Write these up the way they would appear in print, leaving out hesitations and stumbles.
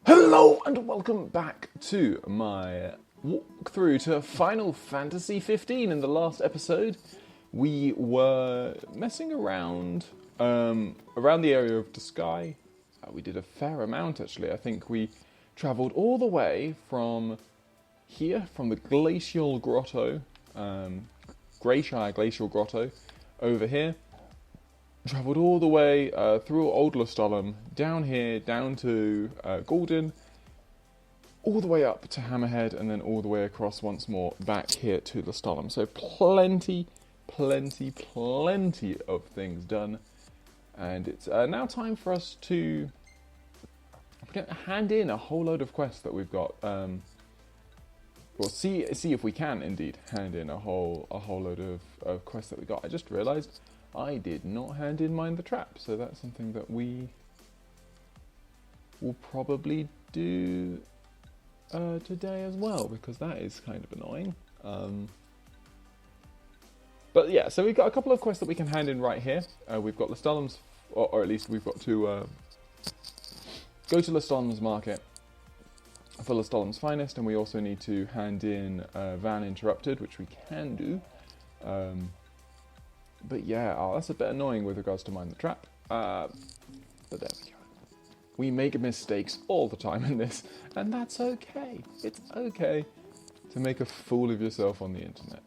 Hello and welcome back to my walkthrough to Final Fantasy 15. In the last episode, we were messing around around the area of the sky. We did a fair amount actually. I think we travelled all the way from here, from the Glacial Grotto, Greyshire Glacial Grotto, over here. Travelled all the way through Old Lestallum, down here, down to Gordon, all the way up to Hammerhead, and then all the way across once more back here to Lestallum. So plenty of things done. And it's now time for us to hand in a whole load of quests that we've got. Well, see if we can indeed hand in a whole load of quests that we got. I just realised I did not hand in Mind the Trap, so that's something that we will probably do today as well, because that is kind of annoying. But yeah, so we've got a couple of quests that we can hand in right here. We've got Lestallum's, or at least we've got to go to Lestallum's market for Lestallum's finest, and we also need to hand in Van Interrupted, which we can do. But yeah, that's a bit annoying with regards to Mind the Trap. But there we go. We make mistakes all the time in this, and that's okay. It's okay to make a fool of yourself on the internet.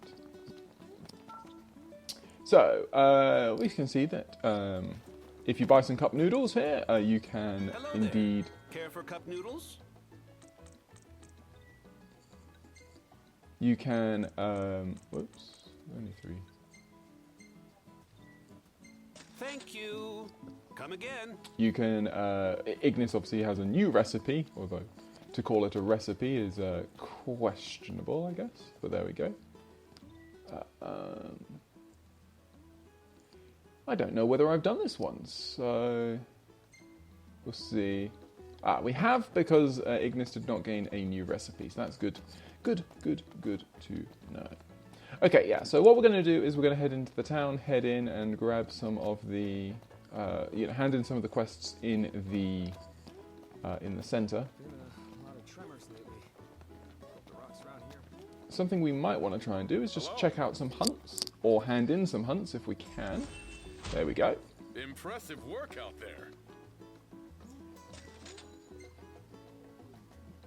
So, we can see that if you buy some cup noodles here, you can indeed... Care for cup noodles? You can... whoops, only 3. Thank you. Come again. You can, Ignis obviously has a new recipe, although to call it a recipe is questionable, I guess, but there we go. I don't know whether I've done this once, so we'll see. We have, because Ignis did not gain a new recipe, so that's good. Good to know. Okay, yeah, so what we're going to do is we're going to head into the town, head in and grab some of the, hand in some of the quests in the centre. Something we might want to try and do is just check out some hunts, or hand in some hunts if we can. There we go. Impressive work out there.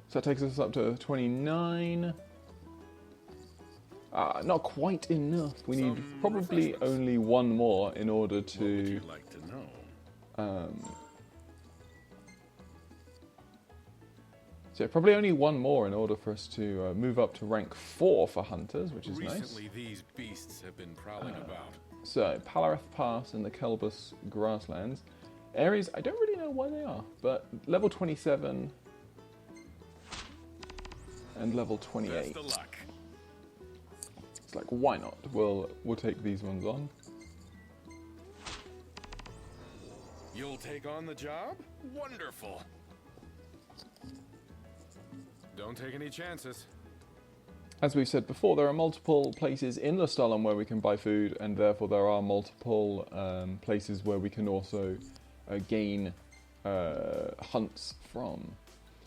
So that takes us up to 29. Not quite enough. We need probably only one more in order to... What would you like to know? So probably only one more in order for us to move up to rank 4 for hunters, which is nice. Recently, these beasts have been prowling about. So, Palareth Pass and the Kelbus Grasslands. Areas, I don't really know why they are, but level 27 and level 28. Best of luck. It's like, why not? We'll take these ones on. You'll take on the job? Wonderful. Don't take any chances. As we've said before, there are multiple places in Lestallum where we can buy food, and therefore there are multiple places where we can also gain hunts from.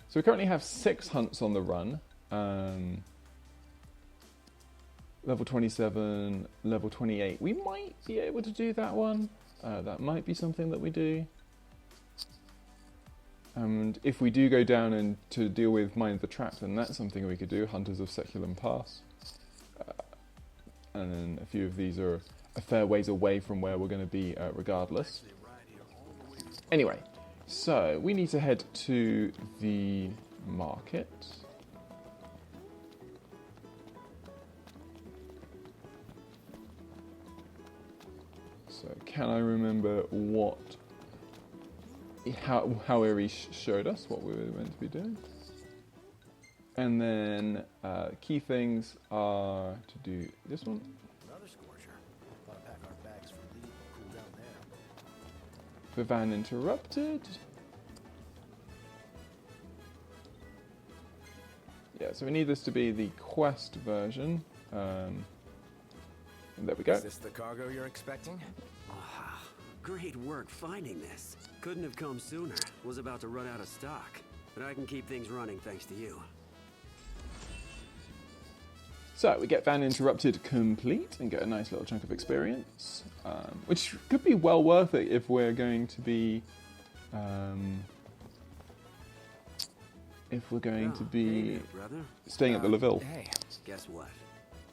So we currently have 6 hunts on the run. Level 27, level 28. We might be able to do that one. That might be something that we do. And if we do go down and to deal with Mind the Trap, then that's something we could do. Hunters of Secullam Pass. And then a few of these are a fair ways away from where we're going to be regardless. Anyway, so we need to head to the market. So can I remember how Irish showed us what we were meant to be doing? And then key things are to do this one. Another scorcher. Want to pack our bags for leave and cool down there. For Van Interrupted. Yeah, so we need this to be the quest version. And there we go. Is this the cargo you're expecting? Great work finding this. Couldn't have come sooner. Was about to run out of stock. but I can keep things running thanks to you. So we get Van Interrupted complete and get a nice little chunk of experience, which could be well worth it if we're going to be Hey there, brother. staying at the Leville. Hey. Guess what?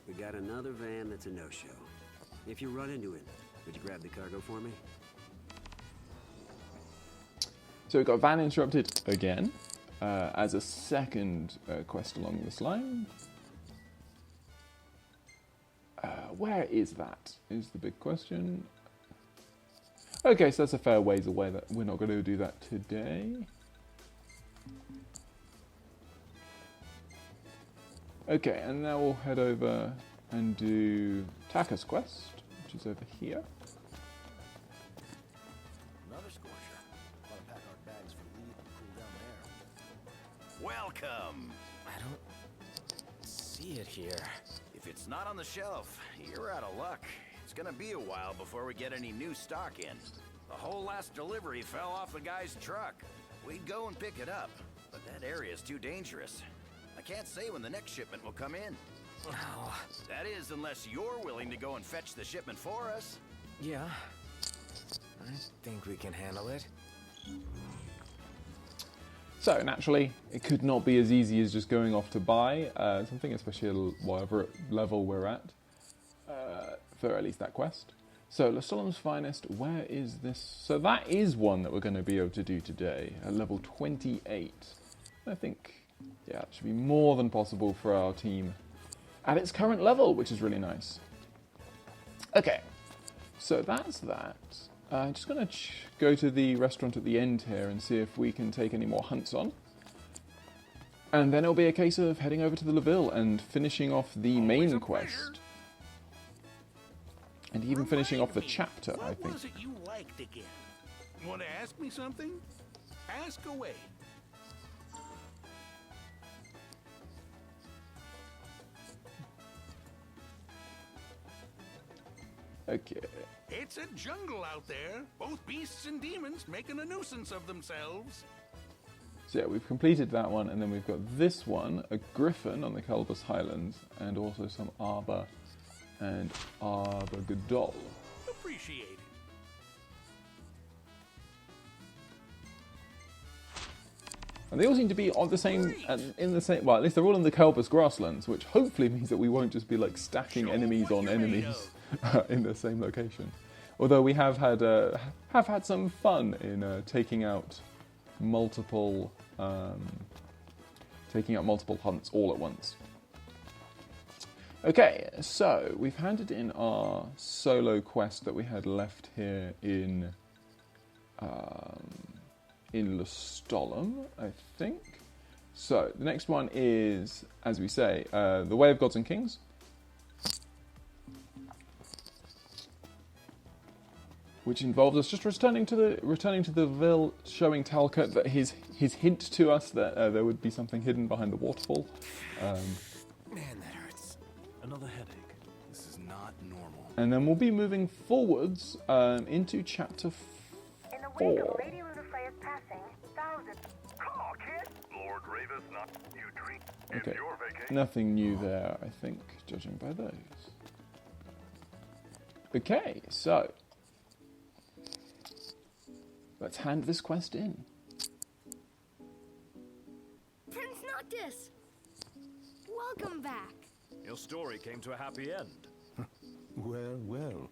We got another van that's a no-show. If you run into it, would you grab the cargo for me? So we've got Van Interrupted again as a second quest along this line. Where is that? Is the big question. Okay, so that's a fair ways away. That we're not going to do that today. Okay, and now we'll head over and do Taka's quest, which is over here. Another scorcher. Gotta pack our bags for leave and cool down there. Welcome! I don't see it here. If it's not on the shelf, you're out of luck. It's gonna be a while before we get any new stock in. The whole last delivery fell off the guy's truck. We'd go and pick it up, but that area's too dangerous. I can't say when the next shipment will come in. Oh, That is, unless you're willing to go and fetch the shipment for us. yeah. I think we can handle it. So naturally, it could not be as easy as just going off to buy something, especially at whatever level we're at, for at least that quest. So Lestallum's Finest, where is this? So that is one that we're going to be able to do today, at level 28. I think, yeah, it should be more than possible for our team at its current level, which is really nice. Okay, so that's that. I'm just going to go to the restaurant at the end here and see if we can take any more hunts on. And then it'll be a case of heading over to the Leville and finishing off the main quest. And even finishing off the chapter, I think. What was it you liked again? Want to ask me something? Ask away. Okay. It's a jungle out there. Both beasts and demons making a nuisance of themselves. So yeah, we've completed that one, and then we've got this one, a Griffon on the Calvus Highlands, and also some Arba and Arbagadol. Appreciate it. And they all seem to be on the same, in the same, well, at least they're all in the Calvus grasslands, which hopefully means that we won't just be like stacking enemies on enemies in the same location. Although we have had some fun in taking out multiple hunts all at once. Okay, so we've handed in our solo quest that we had left here in Lestallum, I think. So the next one is, as we say, the Way of Gods and Kings. Which involves us just returning to the Ville, showing Talcott that his hint to us that there would be something hidden behind the waterfall. Man, that hurts. Another headache. This is not normal. And then we'll be moving forwards into chapter 4. In the wake of Lady Ludifreya's passing, thousands. Come on, kid. Lord Gravis, not you drink. It's Okay, your vacation. nothing new there, I think, judging by those. Okay, so let's hand this quest in. Prince Noctis! Welcome back. Your story came to a happy end. Well, well.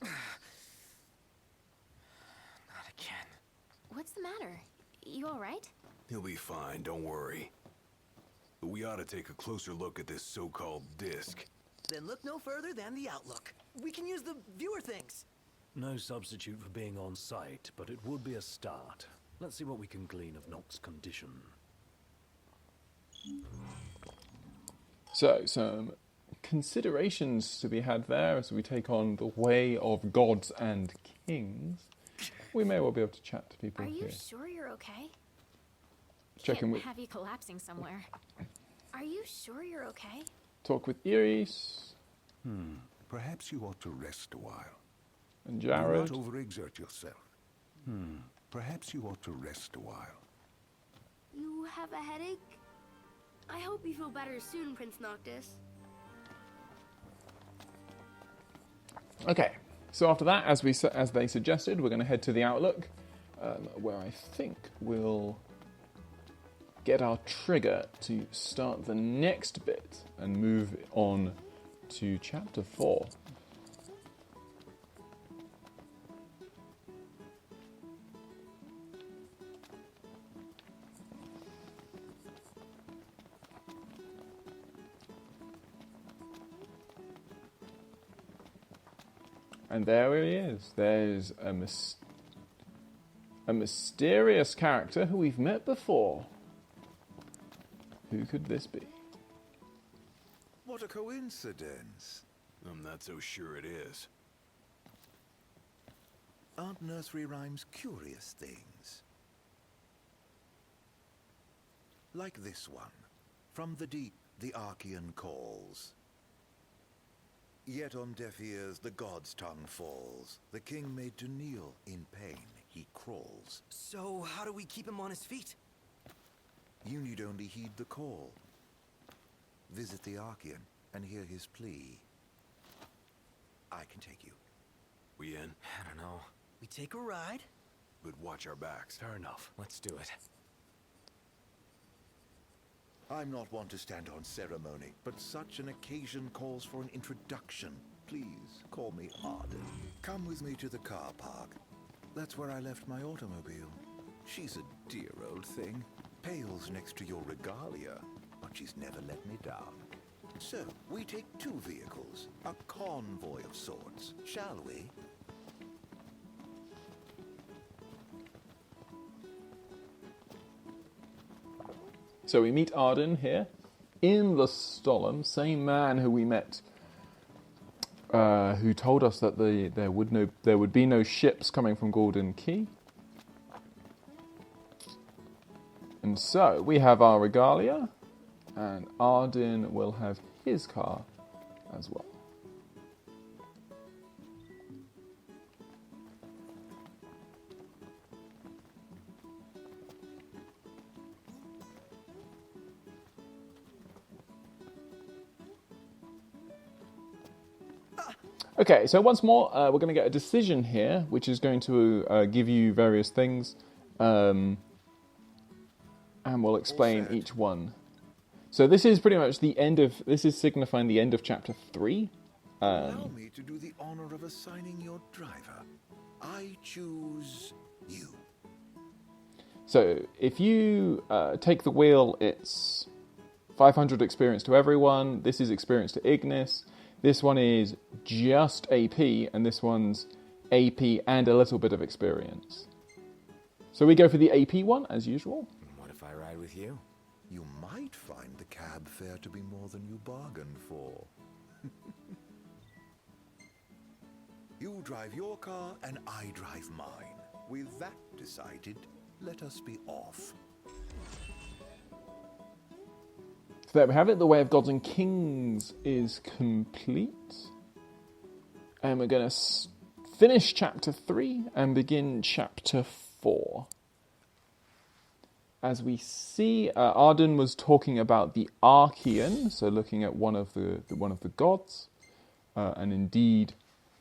Not again. What's the matter? You alright? He'll be fine, don't worry. But we ought to take a closer look at this so-called disc. Then look no further than the Outlook. We can use the viewer things. No substitute for being on site, but it would be a start. Let's see what we can glean of Nock's condition. So, some considerations to be had there as we take on the Way of Gods and Kings. We may well be able to chat to people Are you here. sure you're okay? Checking with... Have you collapsing somewhere. Are you sure you're okay? Talk with Iris. Perhaps you ought to rest a while. And Do Jared. not overexert yourself. Perhaps you ought to rest a while. You have a headache? I hope you feel better soon, Prince Noctis. Okay, so after that, as they suggested, we're going to head to the Outlook, where I think we'll get our trigger to start the next bit and move on to Chapter 4. And there he is. There's a mysterious character who we've met before. Who could this be? What a coincidence. I'm not so sure it is. Aren't nursery rhymes curious things? Like this one. From the deep, the Archean calls. Yet on deaf ears the god's tongue falls. The king made to kneel, in pain he crawls. So how do we keep him on his feet? You need only heed the call. Visit the Archean and hear his plea. I can take you. We in? I don't know. We take a ride? But watch our backs. Fair enough. Let's do it. I'm not one to stand on ceremony, but such an occasion calls for an introduction. Please, call me Arden. Come with me to the car park. That's where I left my automobile. She's a dear old thing. Pales next to your regalia, but she's never let me down. So, we take two vehicles, a convoy of sorts, shall we? So we meet Arden here in Lestallum, same man who we met, who told us that there would be no ships coming from Golden Key. And so we have our regalia, and Arden will have his car as well. Okay, so once more, we're going to get a decision here, which is going to give you various things, and we'll explain each one. So this is pretty much the end of, this is signifying the end of Chapter 3. Allow me to do the honor of assigning your driver. I choose you. So if you take the wheel, it's 500 experience to everyone. This is experience to Ignis. This one is just AP, and this one's AP and a little bit of experience. So we go for the AP one, as usual. What if I ride with you? You might find the cab fare to be more than you bargained for. You drive your car, and I drive mine. With that decided, let us be off. So there we have it. The Way of Gods and Kings is complete. And we're going to finish Chapter 3 and begin Chapter 4. As we see, Arden was talking about the Archean, so looking at one of the gods. And indeed,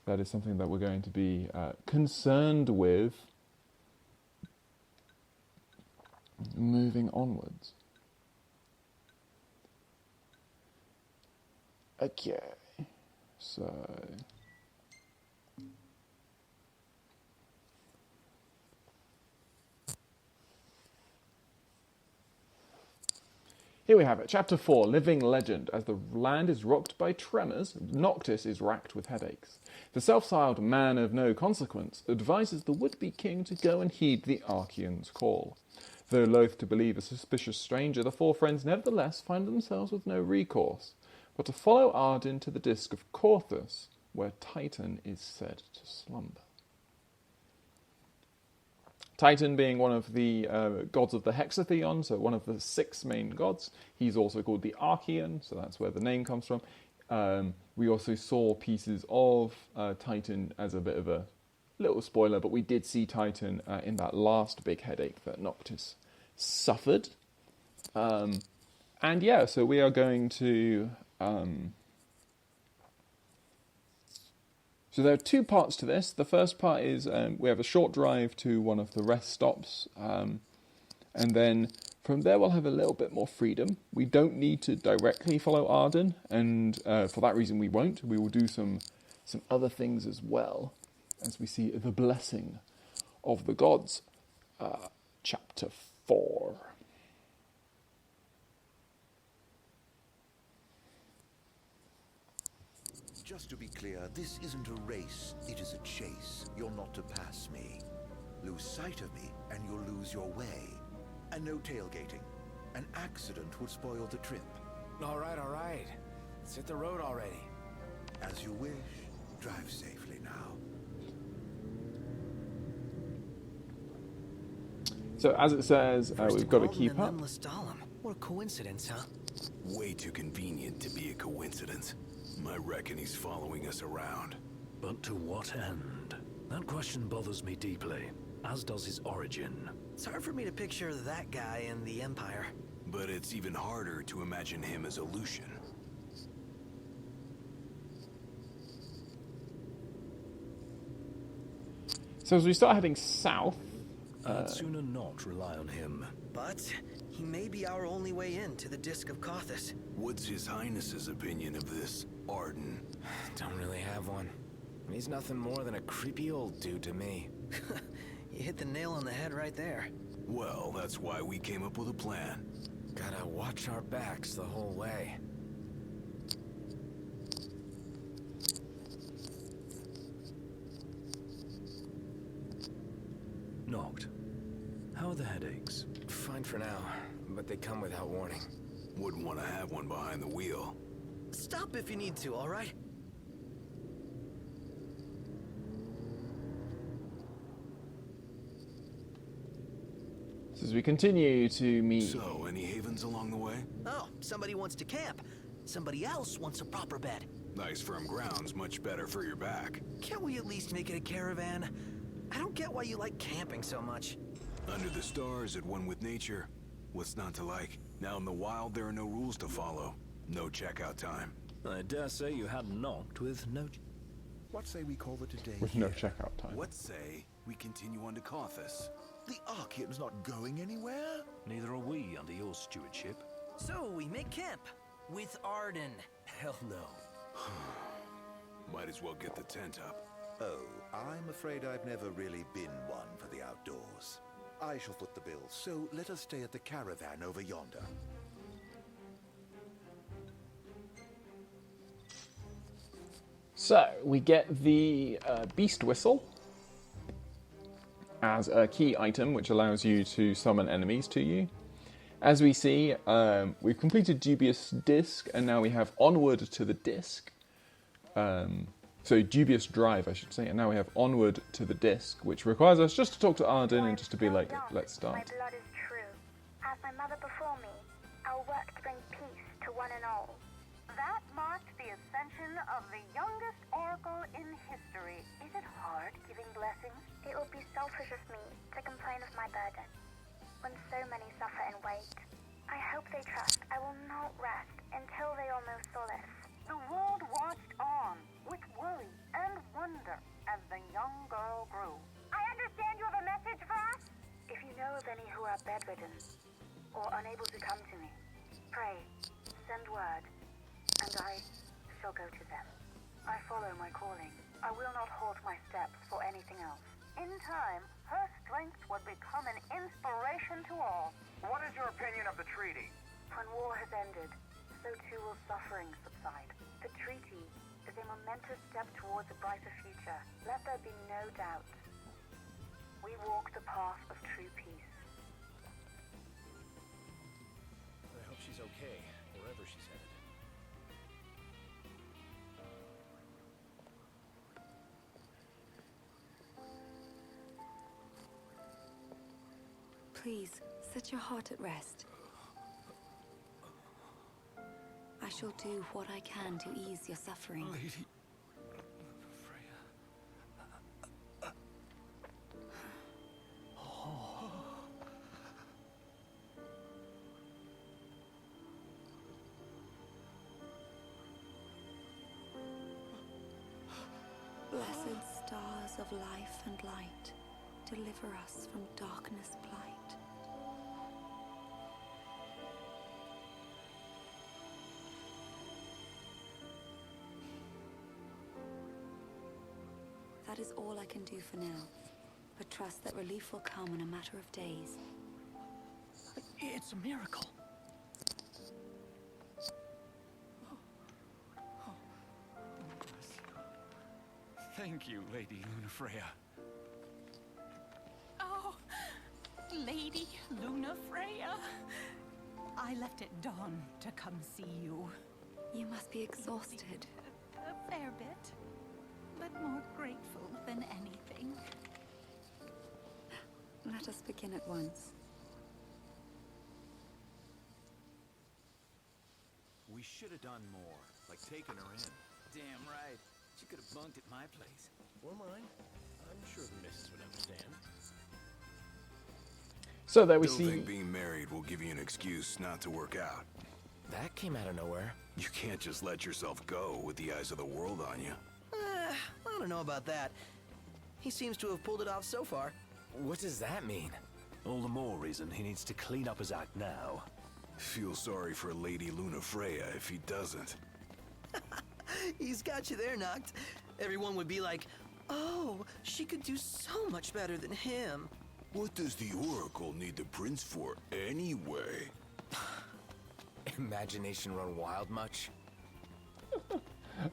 that is something that we're going to be concerned with moving onwards. Okay, so here we have it, Chapter 4, Living Legend. As the land is rocked by tremors, Noctis is racked with headaches. The self-styled man of no consequence advises the would-be king to go and heed the Archean's call. Though loath to believe a suspicious stranger, the four friends nevertheless find themselves with no recourse, but to follow Arden to the disk of Corthus, where Titan is said to slumber. Titan being one of the gods of the hexatheon, so one of the 6 main gods. He's also called the Archean, so that's where the name comes from. We also saw pieces of Titan as a bit of a little spoiler, but we did see Titan in that last big headache that Noctis suffered. And yeah, so we are going to... So there are 2 parts to this. The first part is we have a short drive to one of the rest stops. And then from there we'll have a little bit more freedom. We don't need to directly follow Arden, and for that reason we won't. We will do some other things as well, as we see the blessing of the gods. Chapter 4. Just to be clear, this isn't a race, it is a chase. You're not to pass me. Lose sight of me, and you'll lose your way. And no tailgating. An accident would spoil the trip. All right. Let's hit the road already. As you wish. Drive safely now. So as it says, we've got to keep up. Lestallum. What a coincidence, huh? Way too convenient to be a coincidence. I reckon he's following us around. But to what end? That question bothers me deeply, as does his origin. It's hard for me to picture that guy in the Empire. But it's even harder to imagine him as a Lucian. So as we start heading south... I'd sooner not rely on him. But he may be our only way in to the Disc of Cauthus. What's His Highness's opinion of this Arden? Don't really have one. He's nothing more than a creepy old dude to me. You hit the nail on the head right there. Well, that's why we came up with a plan. Gotta watch our backs the whole way. Noct. How are the headaches? Fine for now, but they come without warning. Wouldn't want to have one behind the wheel. Stop if you need to, all right? So as we continue to meet... So, any havens along the way? Oh, somebody wants to camp. Somebody else wants a proper bed. Nice firm ground's much better for your back. Can't we at least make it a caravan? I don't get why you like camping so much. Under the stars, at one with nature. What's not to like? Now in the wild, there are no rules to follow. No checkout time. I dare say you had knocked with no... What say we call it a day? With no checkout time. What say we continue on to Cauthus? The Archean's not going anywhere? Neither are we under your stewardship. So we make camp with Arden. Hell no. Might as well get the tent up. Oh, I'm afraid I've never really been one for the outdoors. I shall foot the bill, so let us stay at the caravan over yonder. So, we get the Beast Whistle as a key item, which allows you to summon enemies to you. As we see, we've completed Dubious Disc, and now we have Onward to the Disc. So Dubious Drive, I should say, and now we have Onward to the Disc, which requires us just to talk to Arden and just to be like, let's start. My blood is true. As my mother before me, I will work to bring peace to one and all. That marked the ascension of the youngest oracle in history. Is it hard giving blessings? It would be selfish of me to complain of my burden, when so many suffer and wait. I hope they trust I will not rest until they all know solace. The world watched on with worry and wonder as the young girl grew. I understand you have a message for us? If you know of any who are bedridden or unable to come to me, pray, send word, and I shall go to them. I follow my calling. I will not halt my steps for anything else. In time, her strength would become an inspiration to all. What is your opinion of the treaty? When war has ended, so too will suffering subside. The treaty is a momentous step towards a brighter future. Let there be no doubt. We walk the path of true peace. I hope she's okay, wherever she's headed. Please, set your heart at rest. I shall do what I can to ease your suffering. Lady Blessed stars of life and light, deliver us from darkness blight. That is all I can do for now, but trust that relief will come in a matter of days. It's a miracle. Thank you, Lady Lunafreya. Oh, Lady Lunafreya. I left at dawn to come see you. You must be exhausted. A fair bit, but more grateful than anything. Let us begin at once. We should have done more, like taking her in. Damn right. She could have bunked at my place. Or mine. I'm sure the missus would understand. So there we Don't see. think being married will give you an excuse not to work out. That came out of nowhere. You can't just let yourself go with the eyes of the world on you. I don't know about that. He seems to have pulled it off so far. What does that mean? All the more reason he needs to clean up his act now. Feel sorry for Lady Lunafreya if he doesn't. He's got you there, Noct. Everyone would be like, oh, she could do so much better than him. What does the Oracle need the prince for anyway? Imagination run wild much?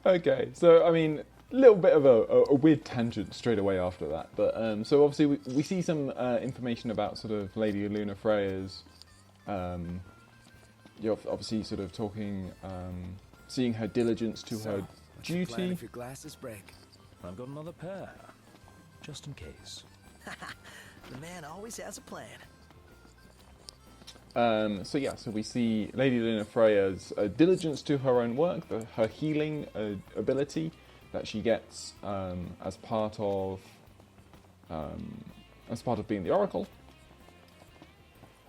Okay, so I mean, a little bit of a weird tangent straight away after that. But so obviously we see some information about sort of Lady Lunafreya's. You're obviously sort of talking, seeing her diligence to her duty. Plan if your glasses break. I've got another pair, just in case. The man always has a plan. So yeah, so we see Lady Lunafreya's diligence to her own work, her healing ability that she gets as part of being the Oracle.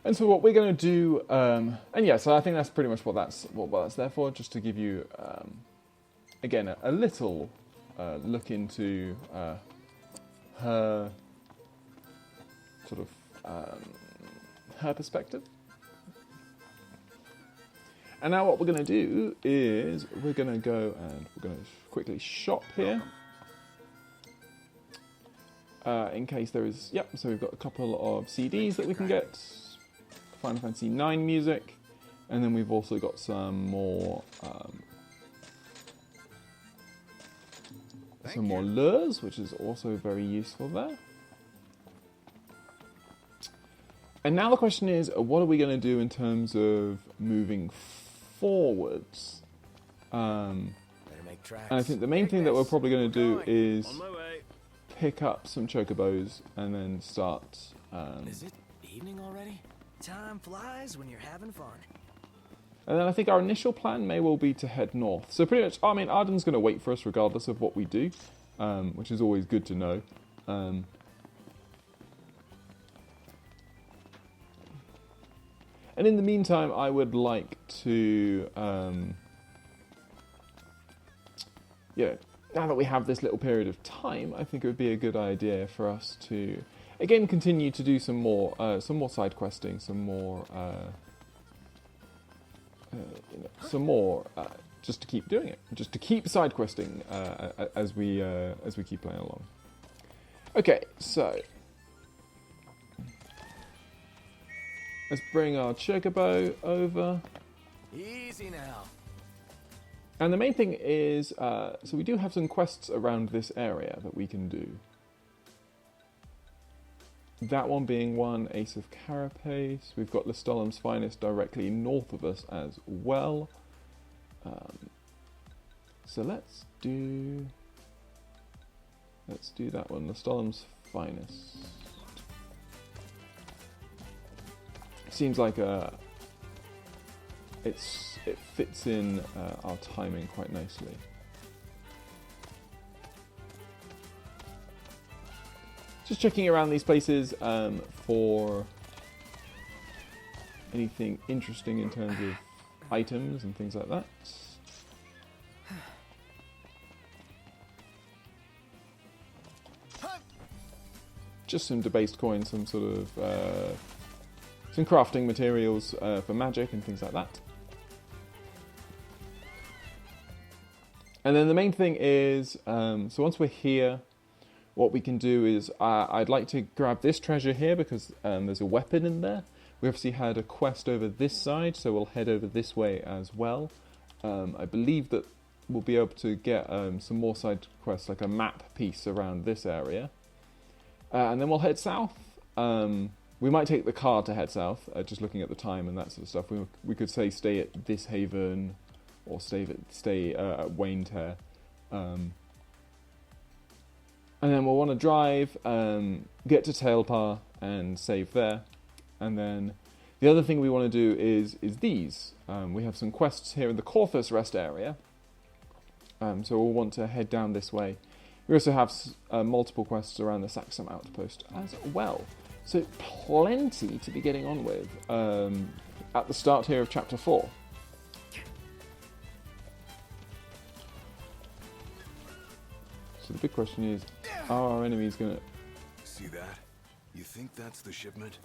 And so what we're going to do, and yeah, so I think that's pretty much what that's there for, just to give you again a little look into her sort of her perspective. And now what we're going to do is we're going to go and we're going to quickly shop here. In case there is, yep, so we've got a couple of CDs that we can get. Final Fantasy IX music. And then we've also got some more lures, which is also very useful there. And now the question is, what are we going to do in terms of moving forwards? Better make tracks. And I think the main thing that we're probably going to do is pick up some chocobos and then start... Is it evening already? Time flies when you're having fun. And then I think our initial plan may well be to head north. So pretty much, I mean, Arden's going to wait for us regardless of what we do, which is always good to know. And in the meantime, I would like to, now that we have this little period of time, I think it would be a good idea for us to, again, continue to do some more side questing, some more, just to keep doing it, just to keep side questing as we keep playing along. Okay, so let's bring our chocobo over. Easy now. And the main thing is, so we do have some quests around this area that we can do. That one being one, Ace of Carapace. We've got Lestallum's Finest directly north of us as well. So let's do that one, Lestallum's Finest. seems like it fits in our timing quite nicely. Just checking around these places for anything interesting in terms of items and things like that. Just some debased coins, some sort of some crafting materials for magic and things like that. And then the main thing is, so once we're here, what we can do is, I'd like to grab this treasure here because there's a weapon in there. We obviously had a quest over this side, so we'll head over this way as well. I believe that we'll be able to get some more side quests, like a map piece around this area. And then we'll head south. We might take the car to head south, just looking at the time and that sort of stuff. We could say stay at this haven, or stay at Wayne Tear. And then we'll want to drive, get to Tailpar and save there. And then the other thing we want to do is these. We have some quests here in the Corthus rest area. So we'll want to head down this way. We also have multiple quests around the Saxham Outpost as well. So plenty to be getting on with at the start here of Chapter 4. So the big question is, are our enemies going to... See that? You think that's the shipment?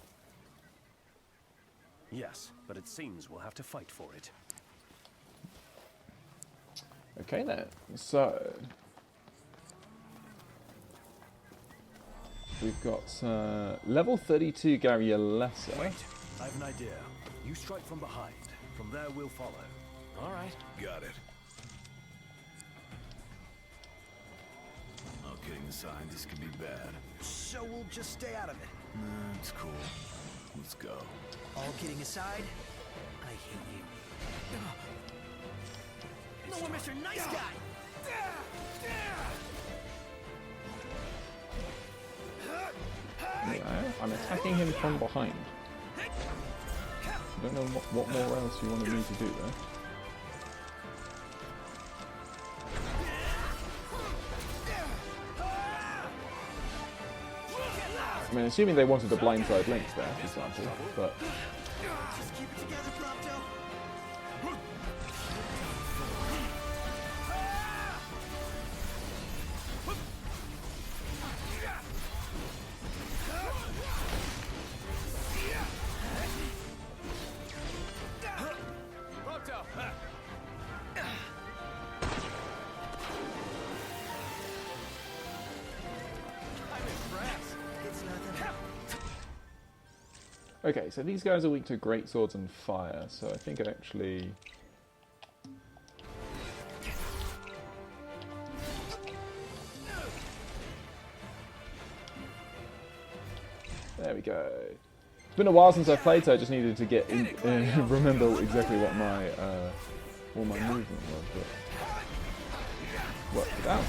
Yes, but it seems we'll have to fight for it. Okay then, so... we've got level 32 Garulessa. Wait, I have an idea. You strike from behind. From there we'll follow. All right. Got it. All kidding aside, this could be bad. So we'll just stay out of it. It's cool. Let's go. All kidding aside, I hate you. No more Mr. Nice Guy! Yeah, I'm attacking him from behind. I don't know what more else you wanted me to do there. I mean, assuming they wanted a blindside link there, for example, but... Just keep it together, Prompto. Okay, so these guys are weak to great swords and fire, so I think it actually... There we go. It's been a while since I've played, so I just needed to get in, remember exactly what my movement was, but worked it out.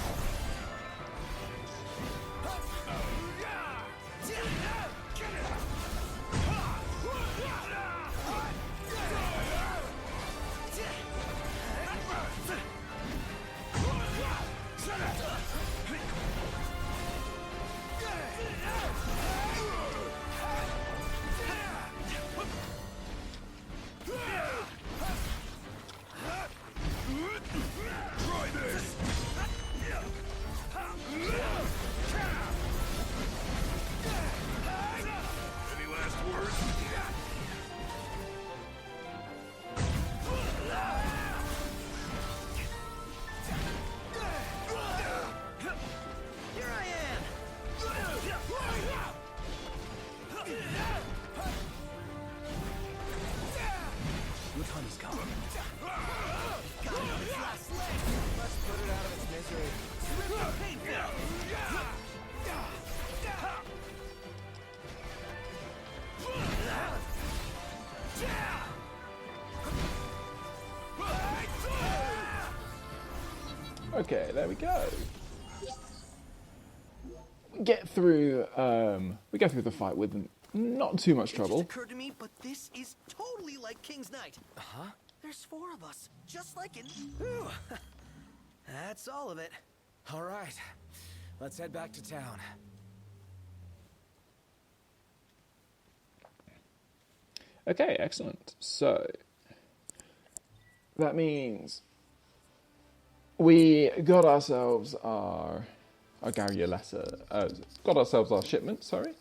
Okay, there we go. We get through the fight with not too much It trouble. just occurred to me, but this is totally like King's Night. Huh? There's 4 of us, just like in... Ooh. That's all of it. All right. Let's head back to town. Okay, excellent. So that means we got ourselves our Garulessa, got ourselves our shipment, sorry,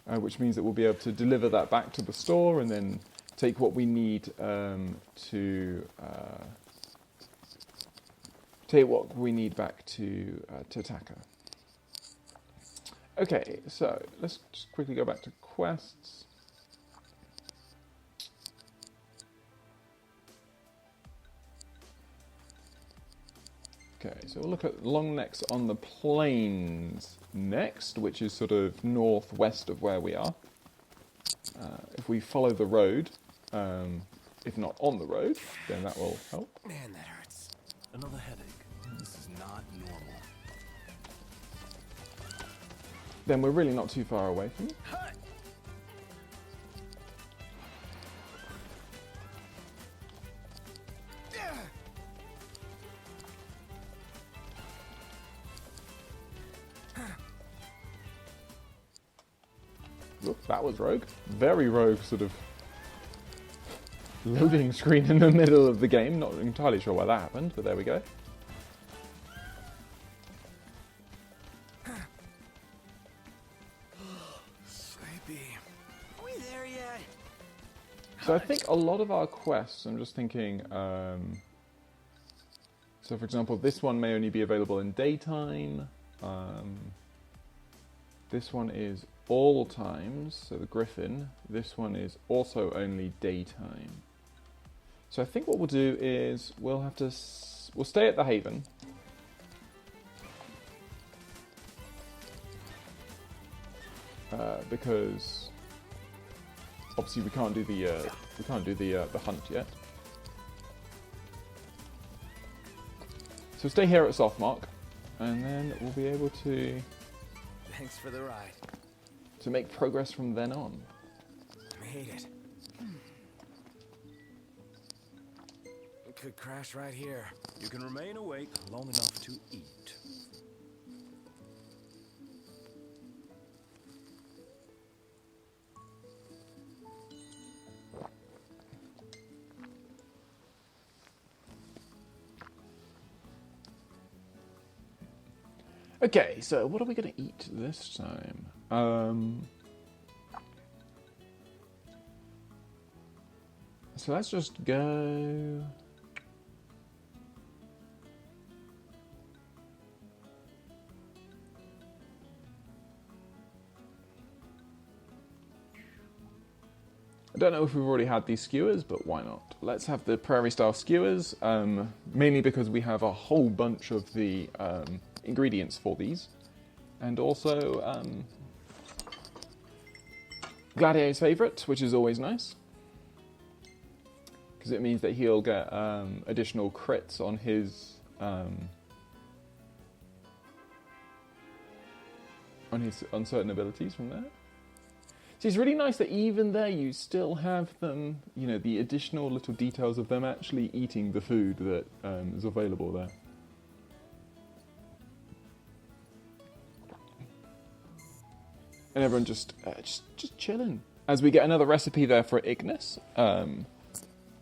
which means that we'll be able to deliver that back to the store and then take what we need back to Taka. Okay, so let's just quickly go back to quests. Okay, so we'll look at long necks on the plains next, which is sort of northwest of where we are. If we follow the road, if not on the road, then that will help. Man, that hurts. Another headache. This is not normal. Then we're really not too far away from it. Look, that was rogue. Very rogue sort of loading screen in the middle of the game. Not entirely sure why that happened, but there we go. Sleepy. Are we there yet? So I think a lot of our quests, I'm just thinking, so for example, this one may only be available in daytime. This one is all times, so the Griffon. This one is also only daytime. So I think what we'll do is we'll stay at the Haven. Because obviously we can't do the hunt yet. So stay here at Softmark, and then we'll be able to Thanks for the ride. make progress from then on. Made it. Could crash right here. You can remain awake long enough to eat. Okay, so what are we going to eat this time? So let's just go... I don't know if we've already had these skewers, but why not? Let's have the prairie-style skewers, mainly because we have a whole bunch of the ingredients for these. And also, Gladio's favourite, which is always nice. Because it means that he'll get additional crits on his certain abilities from there. So it's really nice that even there you still have them, you know, the additional little details of them actually eating the food that is available there. And everyone just chilling. As we get another recipe there for Ignis.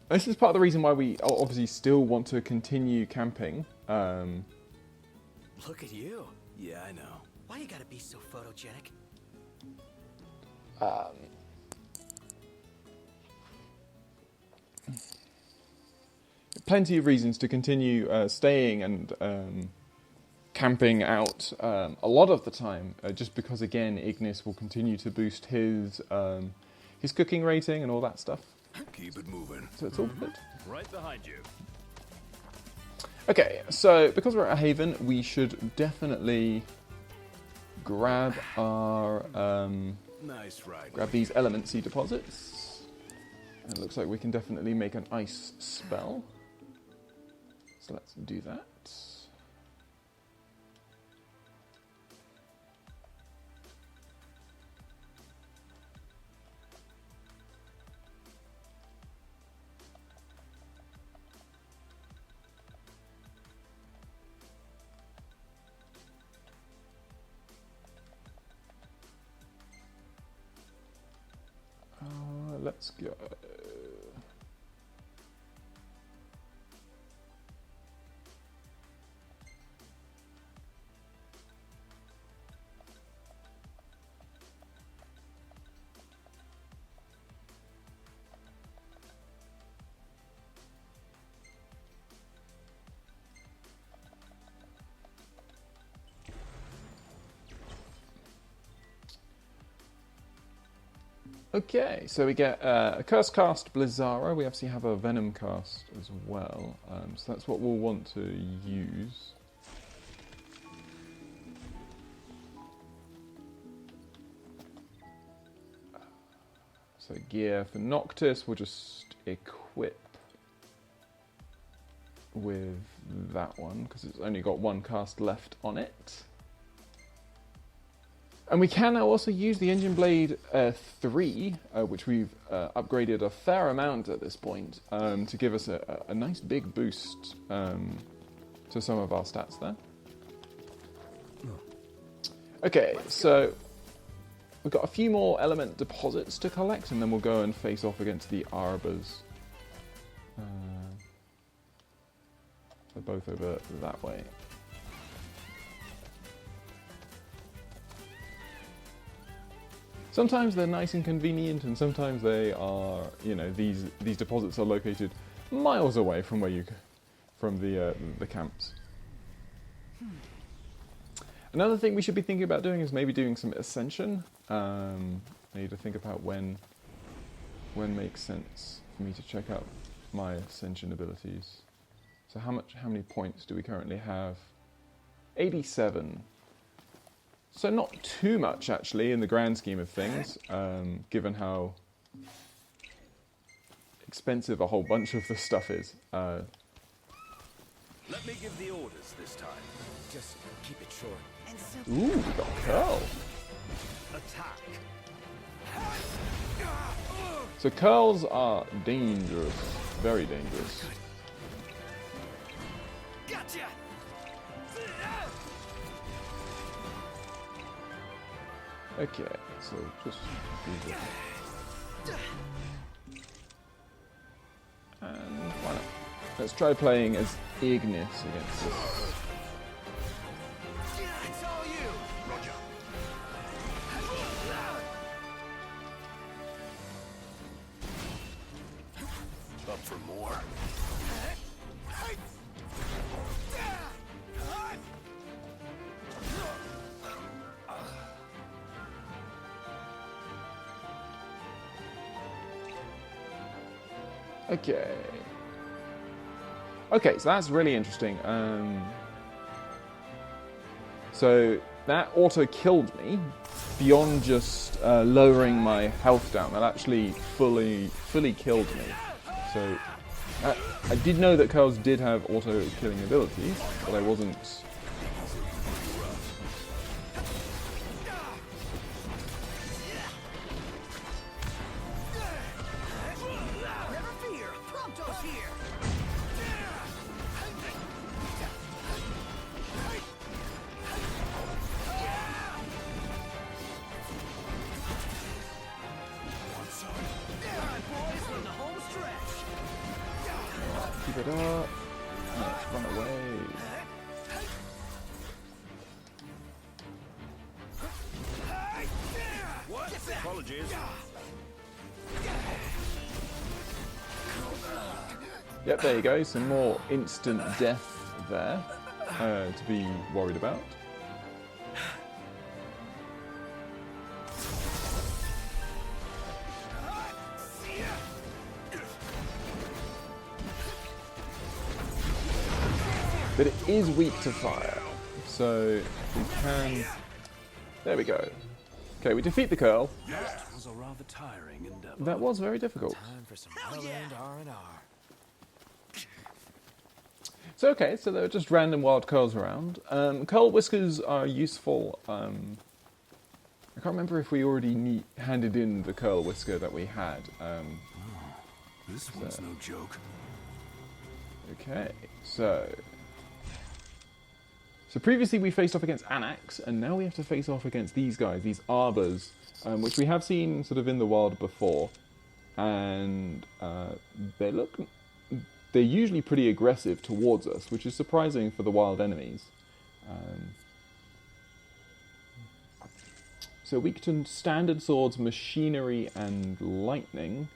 This is part of the reason why we obviously still want to continue camping. Look at you. Yeah, I know. Why you gotta be so photogenic? Plenty of reasons to continue staying and camping out a lot of the time, just because again Ignis will continue to boost his cooking rating and all that stuff. Keep it moving. So it's all good. Right behind you. Okay, so because we're at a haven, we should definitely grab our nice ride. grab these elemency deposits. And it looks like we can definitely make an ice spell. So let's do that. let's go. Okay, so we get a Curse Cast Blizzara. We obviously have a Venom Cast as well. So that's what we'll want to use. So gear for Noctis, we'll just equip with that one, because it's only got one cast left on it. And we can now also use the Engine Blade 3, which we've upgraded a fair amount at this point, to give us a nice big boost to some of our stats there. Okay, so we've got a few more element deposits to collect, and then we'll go and face off against the Arbas. They're both over that way. Sometimes they're nice and convenient, and sometimes they are, you know, these deposits are located miles away from where from the camps. Another thing we should be thinking about doing is maybe doing some ascension. I need to think about when makes sense for me to check out my ascension abilities. So how many points do we currently have? 87. So not too much, actually, in the grand scheme of things, given how expensive a whole bunch of the stuff is. Let me give the orders this time. Just keep it short. Ooh, we got Curl. Attack. So curls are dangerous, very dangerous. Gotcha. Okay, so just do this. And why not? Let's try playing as Ignis against this. It's all you. Roger. Up for more. Okay. Okay, so that's really interesting. So that auto killed me beyond just lowering my health down. That actually fully killed me. So I did know that curls did have auto killing abilities, but I wasn't. Keep it up. Let's run away. Apologies. Yep, there you go. Some more instant death there to be worried about. But it is weak to fire, so we can... There we go. Okay, we defeat the curl. That was a rather tiring endeavor. That was very difficult. Time for some well-earned R&R. So okay, so there are just random wild curls around. Curl whiskers are useful. I can't remember if we already handed in the curl whisker that we had. This one's no joke. Okay, so previously we faced off against Anax, and now we have to face off against these guys, these Arbas, which we have seen sort of in the wild before. and they're usually pretty aggressive towards us, which is surprising for the wild enemies. So weak to standard swords, machinery, and lightning.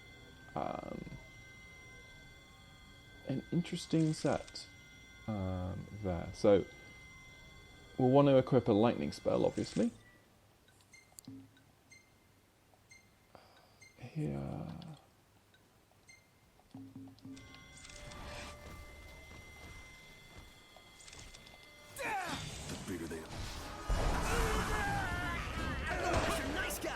An interesting set there. So we'll want to equip a lightning spell, obviously. Here. Bigger they are. You're a nice guy.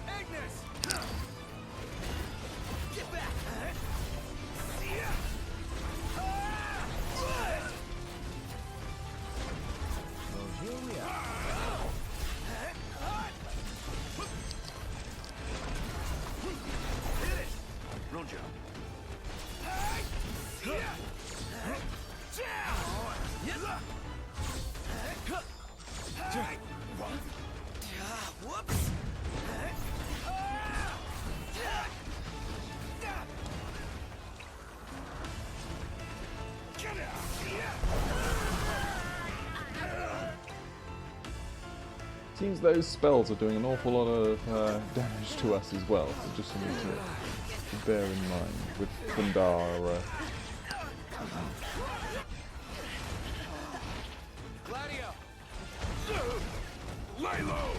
Agnes! Get back! Well, here we are. Roger. Whoops. Seems those spells are doing an awful lot of damage to us as well, so just something to bear in mind with Thundara. Gladio. Lay low.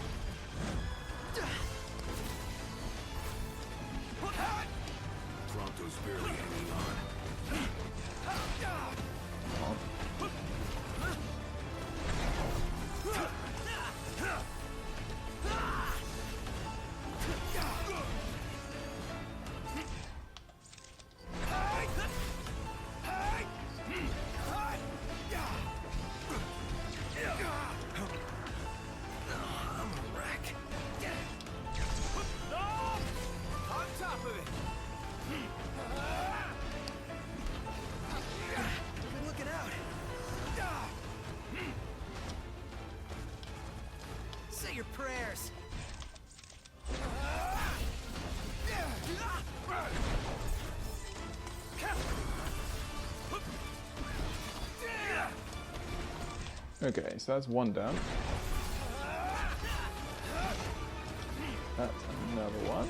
Pronto's barely hanging on. Say your prayers. Okay, so that's one down. That's another one.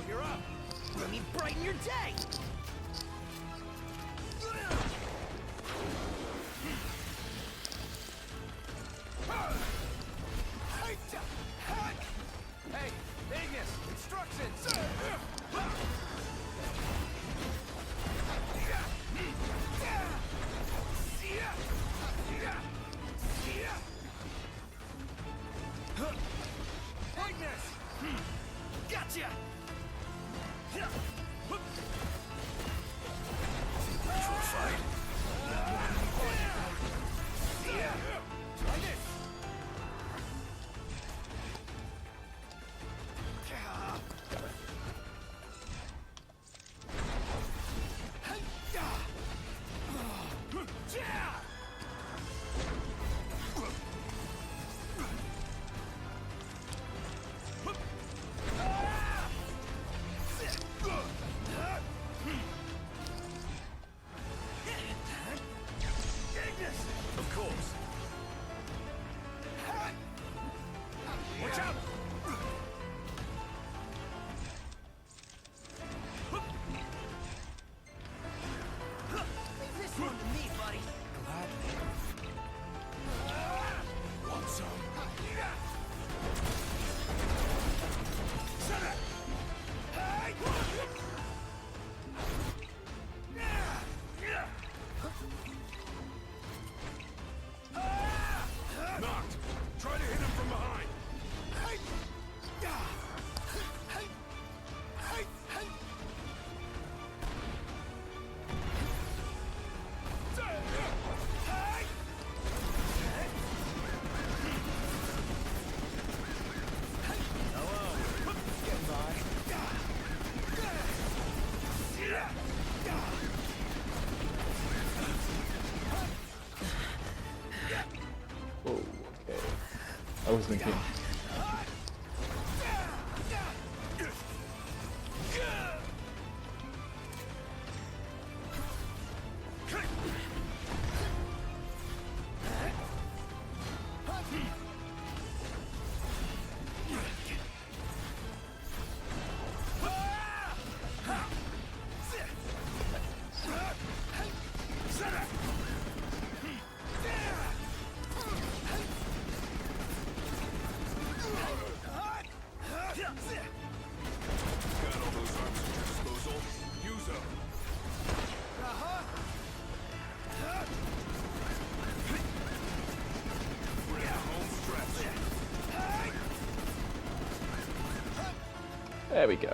You're up. Let me brighten your day. Hey, Ignis, instructions! Ignis! Gotcha! was thinking. There we go.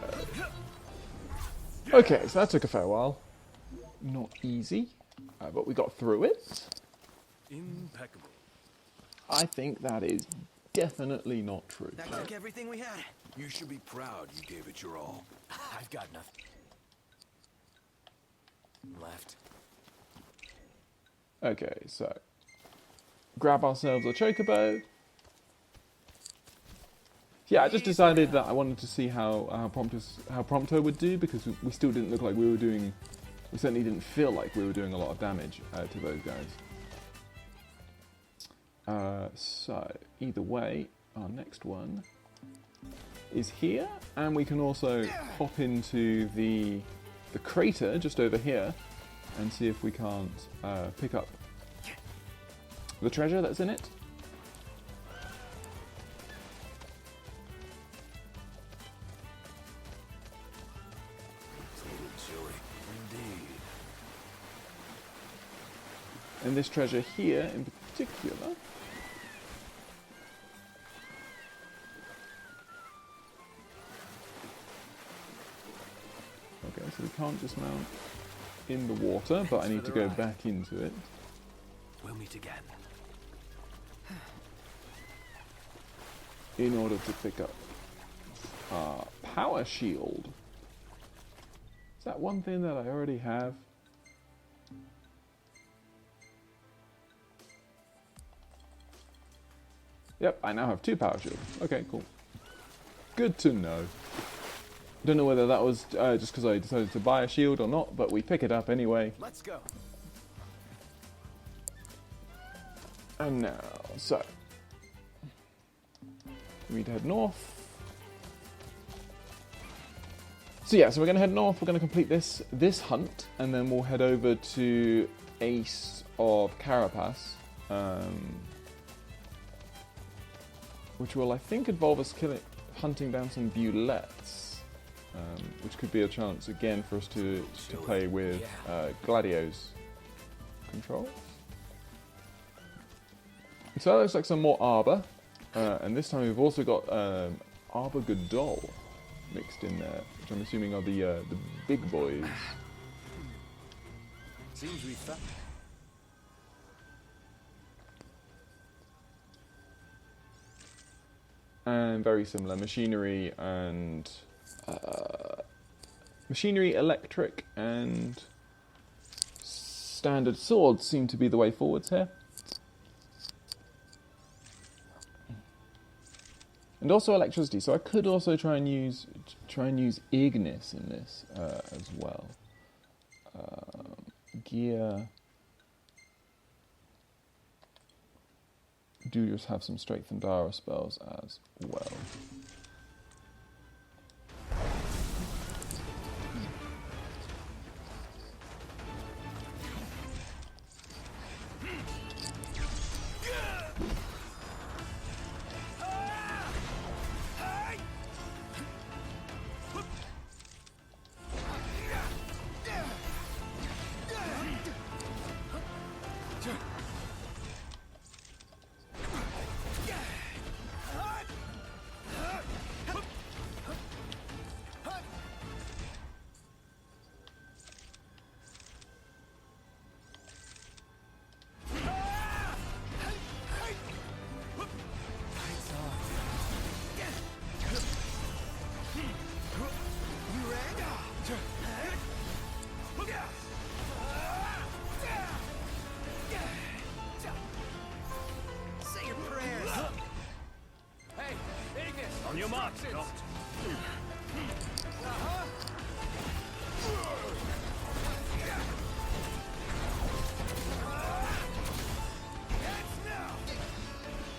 Okay, so that took a fair while. Not easy, but we got through it. Impeccable. I think that is definitely not true. That took everything we had. You should be proud you gave it your all. I've got nothing left. Okay, so grab ourselves a chocobo. Yeah, I just decided that I wanted to see how Prompto would do, because we still didn't look like we were doing. We certainly didn't feel like we were doing a lot of damage to those guys. So either way, our next one is here, and we can also hop into the crater just over here and see if we can't pick up the treasure that's in it. And this treasure here in particular okay, so we can't dismount in the water, but I need to go back into it. We'll meet again. In order to pick up our power shield. Is that one thing that I already have? Yep, I now have 2 power shields. Okay, cool. Good to know. Don't know whether that was just because I decided to buy a shield or not, but we pick it up anyway. Let's go. And now, so we need to head north. So yeah, so we're going to head north. We're going to complete this hunt, and then we'll head over to Ace of Carapace. Which will, I think, involve us hunting down some Bulettes, which could be a chance again for us to play with Gladio's controls. So that looks like some more Arba, and this time we've also got Arbagadol mixed in there, which I'm assuming are the big boys. Seems we found. And very similar machinery and machinery, electric, and standard swords seem to be the way forwards here. And also electricity, so I could also try and use Ignis in this as well. Gear. Do just have some strength and Dara spells as well. your mark, Noct.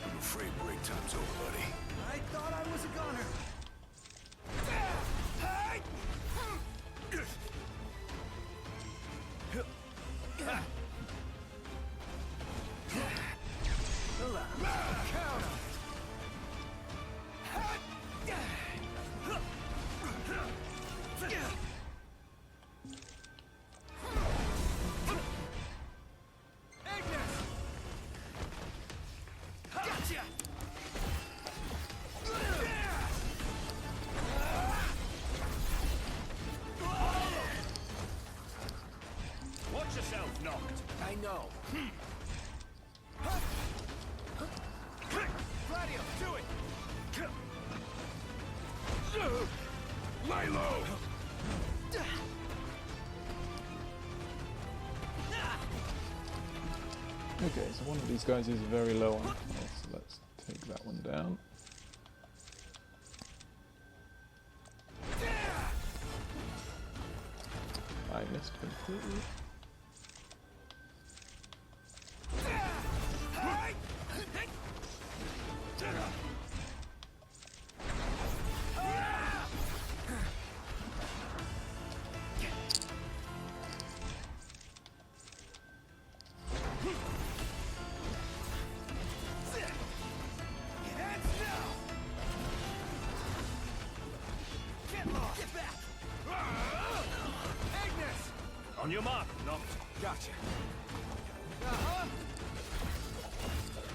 I'm afraid break time's over, buddy. I thought I was a goner. Watch yourself, Noct. I know. Gladio, do it! Lay low! Okay, so one of these guys is very low on health, so let's take that one down. I missed completely. On your mark, Noct. Gotcha.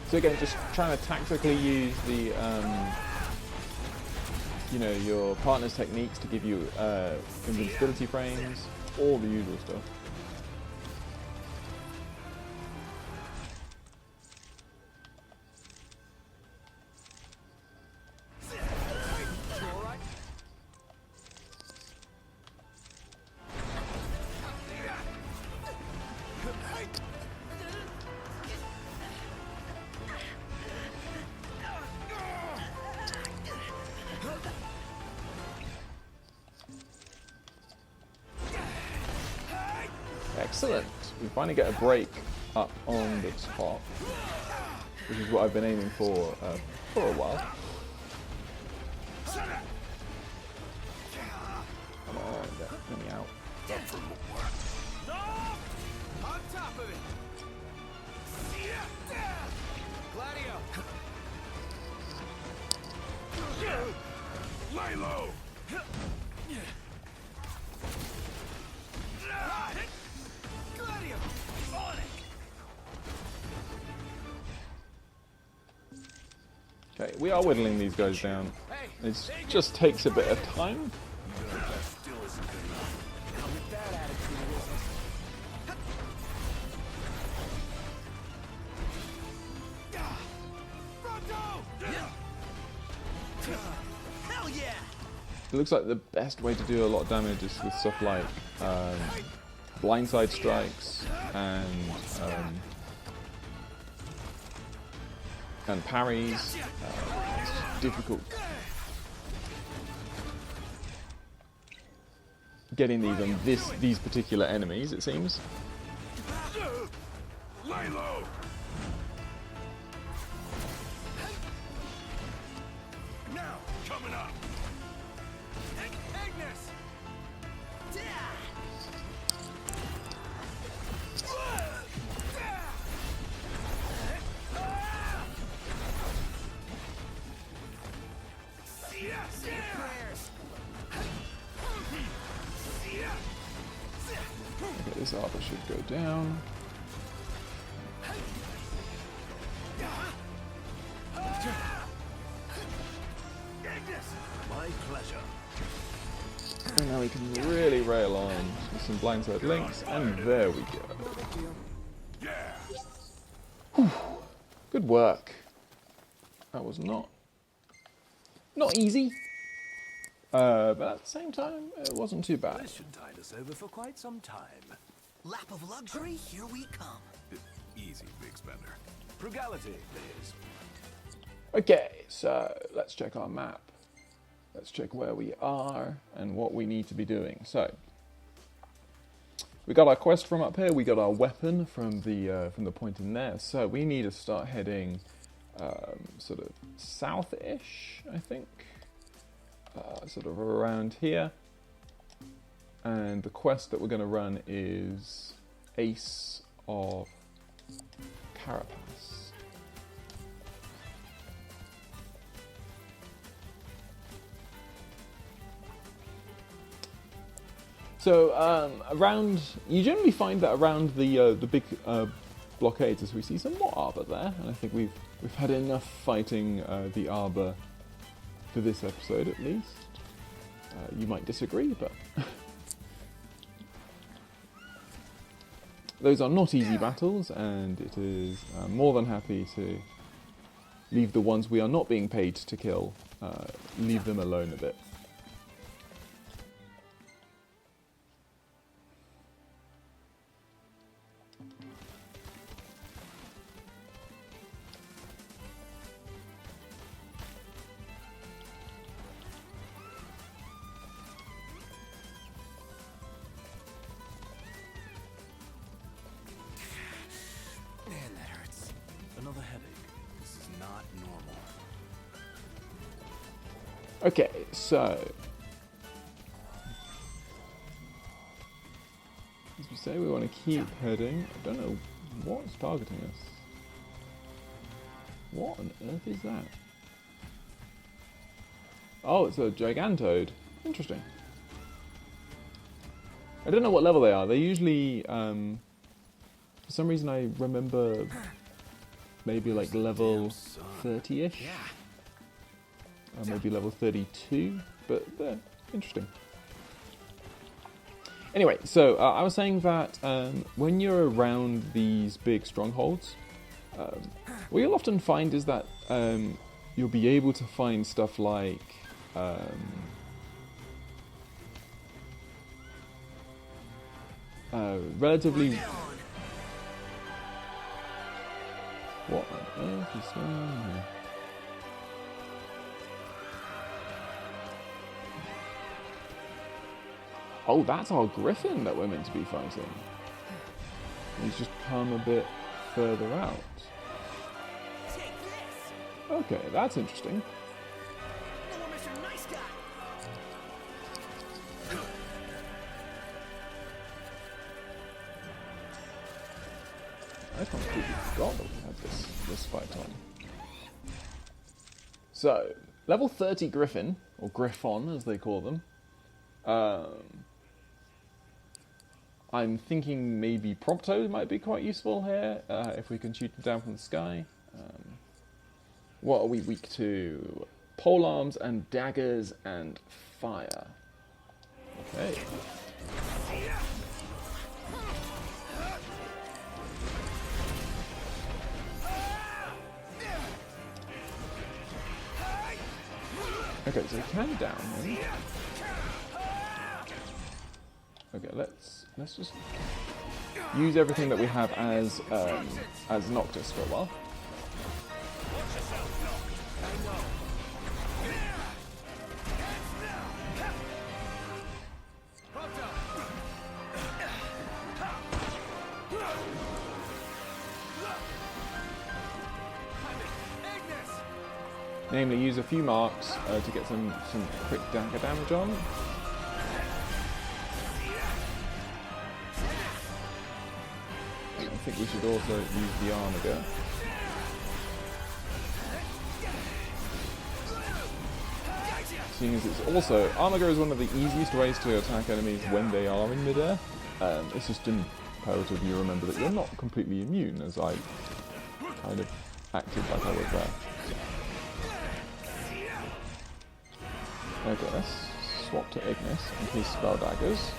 So again, just trying to tactically use the, you know, your partner's techniques to give you invincibility frames, all the usual stuff. Excellent. We finally get a break up on the top, which is what I've been aiming for a while. Come on, get me out. Up for more. No! On top of it. Gladio. Lay low! Gladio. On it. Okay, we are whittling these guys down. It just takes a bit of time. Still isn't good enough. Now with that attitude, it isn't. Hell yeah! It looks like the best way to do a lot of damage is with stuff like blindside strikes and parries. It's difficult getting these on these particular enemies, it seems. Lay low! Now, coming up. Agnes. Okay, this Arba should go down. My pleasure. And now we can really rail on with some blindside links, and there we go. Whew. Good work. That was not easy, but at the same time, it wasn't too bad. This should tide us over for quite some time. Lap of luxury, here we come. Easy, big spender. Frugality, please. Okay, so let's check our map. let's check where we are and what we need to be doing. So, we got our quest from up here. We got our weapon from the point in there. So we need to start heading sort of south-ish, I think, sort of around here. And the quest that we're going to run is Ace of Carapace. So around, you generally find that around the big blockades, as we see some more Arba there, and I think we've had enough fighting the Arba for this episode at least. You might disagree, but those are not easy battles, and it is more than happy to leave the ones we are not being paid to kill, leave them alone a bit. Okay, so as we say, we want to keep heading. I don't know what's targeting us. What on earth is that? Oh, it's a Gigantoad. Interesting. I don't know what level they are. They usually, for some reason I remember maybe like level 30-ish. Maybe level 32, but they're interesting. Anyway, so I was saying that when you're around these big strongholds, what you'll often find is that you'll be able to find stuff like relatively... What on earth is going on here? Oh, that's our Griffon that we're meant to be fighting. He's just come a bit further out. Okay, that's interesting. I completely forgot that we had this fight on. So, level 30 Griffon, or Griffon as they call them. I'm thinking maybe Prompto might be quite useful here, if we can shoot them down from the sky. What are we weak to? Polearms and daggers and fire. Okay. Okay, so we can down him. Okay, let's just use everything that we have as Noctis for a while. Namely, use a few marks to get some quick dagger damage on. I think we should also use the Arbagadol. Seeing as it's also... Arbagadol is one of the easiest ways to attack enemies when they are in midair. It's just imperative you remember that you're not completely immune, as I kind of acted like I was there. Okay, let's swap to Ignis in case spell daggers.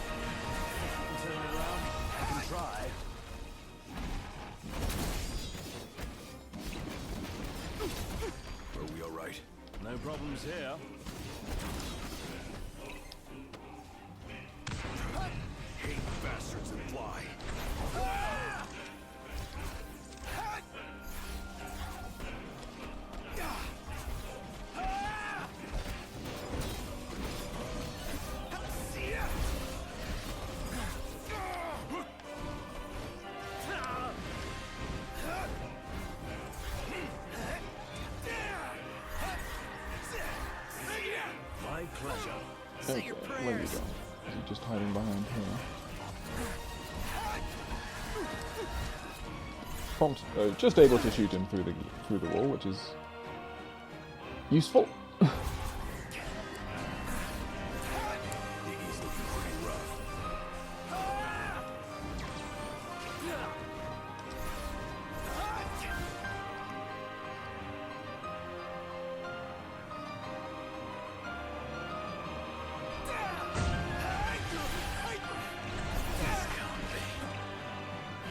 Are we alright? No problems here. Hate bastards that fly. pleasure. Okay, where are you going? Is he just hiding behind here? Prompt, just able to shoot him through the wall, which is useful.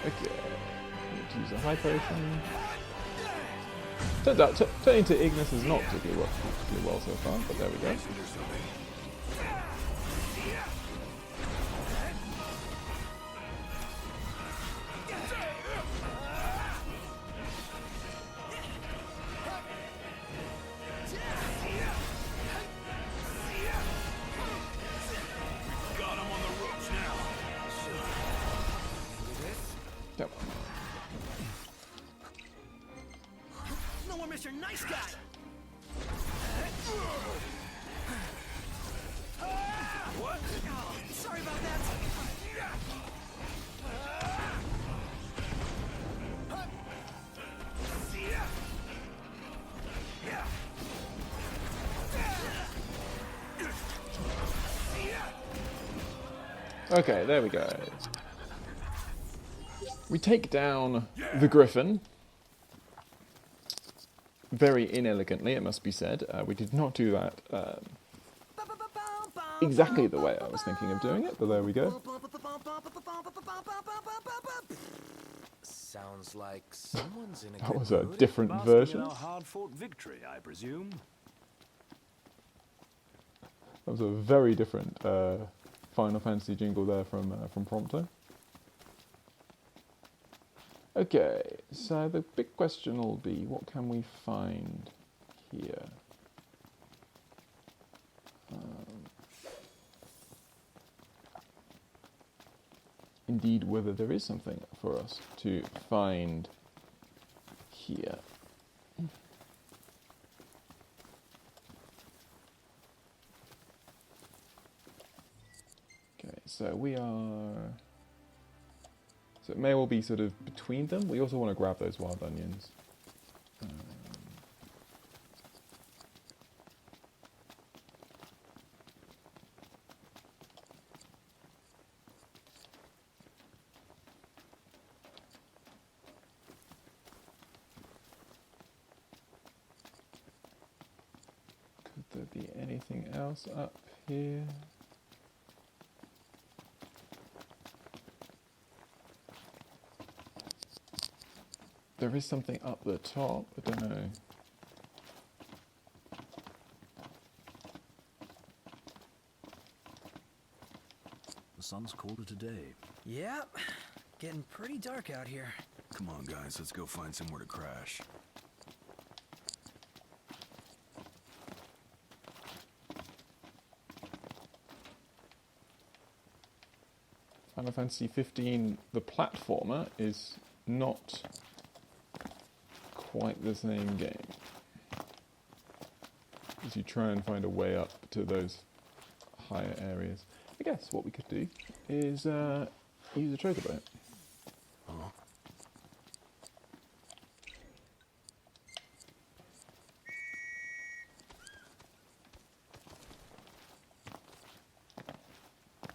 Okay, need to use a high potion. Turns out turning to Ignis is not particularly well so far, but there we go. Yep. No more Mr. Nice Guy! What? Oh, sorry about that. Okay, there we go. We take down the Griffon. Very inelegantly, it must be said. We did not do that exactly the way I was thinking of doing it, but there we go. Sounds like someone's in a That was good a mood. different Basking in version. our hard-fought victory, I presume. That was a very different Final Fantasy jingle there from Prompto. Okay, so the big question will be, what can we find here? Indeed, whether there is something for us to find here. Okay, so we are... So it may well be sort of between them. We also want to grab those wild onions. Could there be anything else up here? There is something up the top, I don't know. The sun's called it a day. Yep, getting pretty dark out here. Come on, guys, let's go find somewhere to crash. Final Fantasy 15, the platformer, is not quite the same game. As you try and find a way up to those higher areas. I guess what we could do is use a choker boat.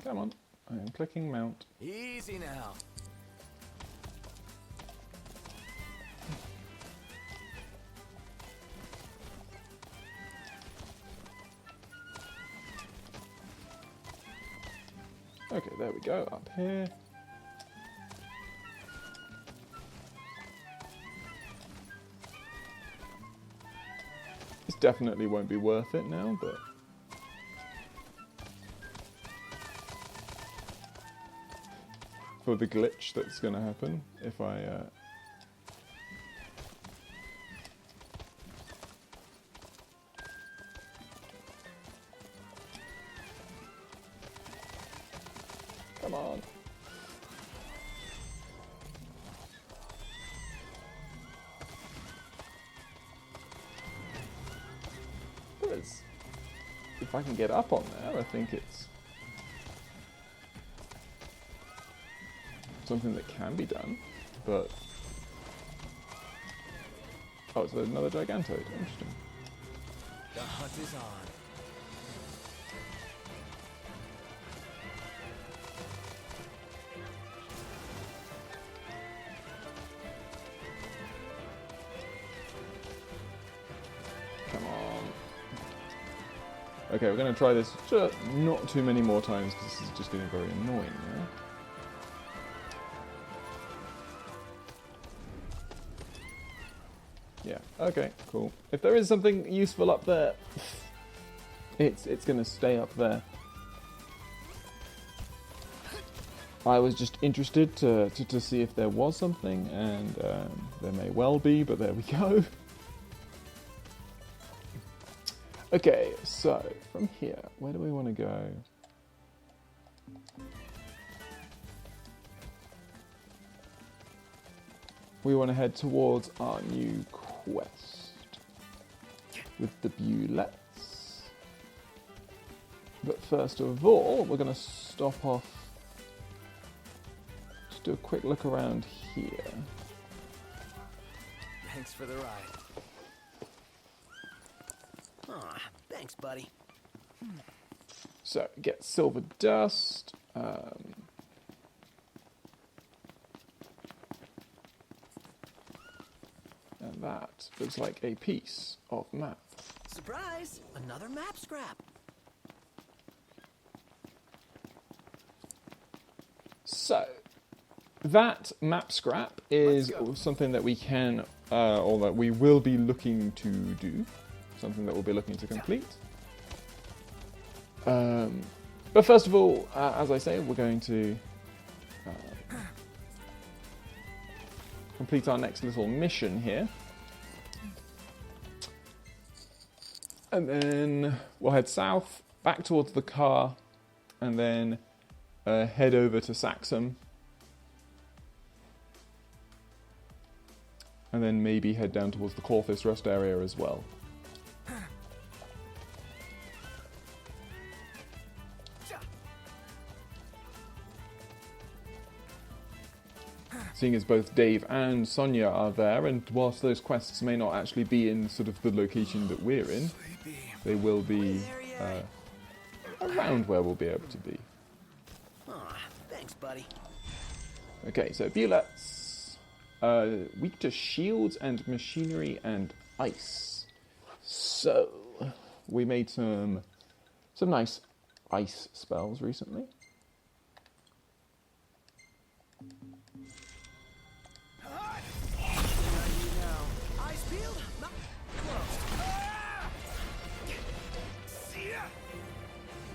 Come on, I am clicking mount. Easy now. Okay, there we go, up here. This definitely won't be worth it now, but... for the glitch that's going to happen if I... Come on. If I can get up on there, I think it's something that can be done, but... Oh, it's another Gigantoid. Interesting. The hunt is on. Come on. Okay, we're going to try this just not too many more times because this is just getting very annoying now. Yeah, okay, cool. If there is something useful up there, it's going to stay up there. I was just interested to see if there was something, and there may well be, but there we go. Okay, so from here, where do we want to go? We want to head towards our new quest with the Bulettes. But first of all, we're going to stop off, just do a quick look around here. Thanks for the ride. Aw, thanks, buddy. So, get silver dust. And that looks like a piece of map. Surprise! Another map scrap. So, that map scrap is something that we can, or that we will be looking to do. Something that we'll be looking to complete. But first of all, as I say, we're going to complete our next little mission here. And then we'll head south, back towards the car, and then head over to Saxham. And then maybe head down towards the Clawfist Rust area as well. Seeing as both Dave and Sonia are there, and whilst those quests may not actually be in sort of the location that we're in, they will be around where we'll be able to be. Aw, thanks, buddy. Okay, so Bulettes. Weak to shields and machinery and ice. So, we made some nice ice spells recently.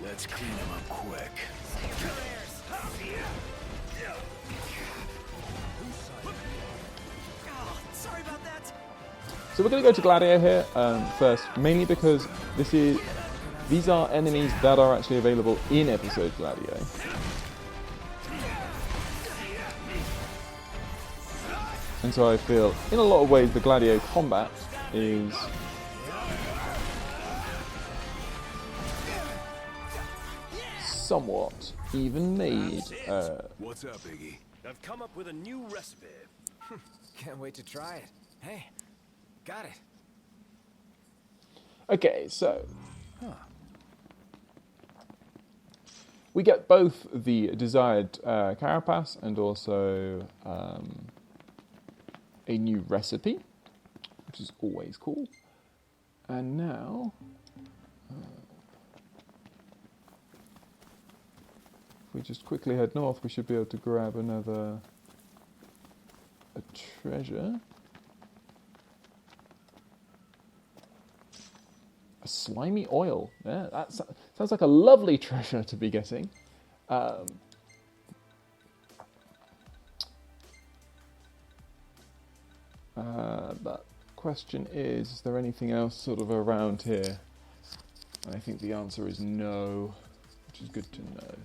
Let's clean him up quick. Oh, sorry about that. So we're going to go to Gladio here first, mainly because these are enemies that are actually available in episode Gladio. And so I feel, in a lot of ways, the Gladio combat is somewhat even made. What's up, Iggy? I've come up with a new recipe. Can't wait to try it. Hey, got it. Okay, so we get both the desired Carapace and also a new recipe, which is always cool. And now, if we just quickly head north, we should be able to grab a treasure. A slimy oil. Yeah, that sounds like a lovely treasure to be getting. But question is there anything else sort of around here? And I think the answer is no, which is good to know.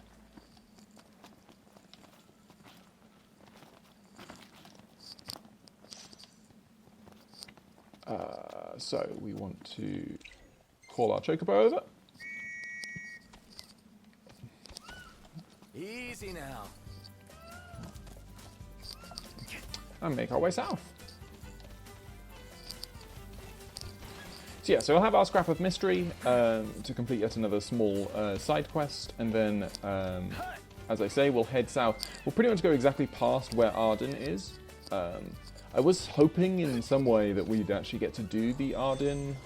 So we want to call our Chocobo over. Easy now. And make our way south. So yeah, so we'll have our scrap of mystery to complete yet another small side quest, and then, as I say, we'll head south. We'll pretty much go exactly past where Arden is. I was hoping in some way that we'd actually get to do the Arden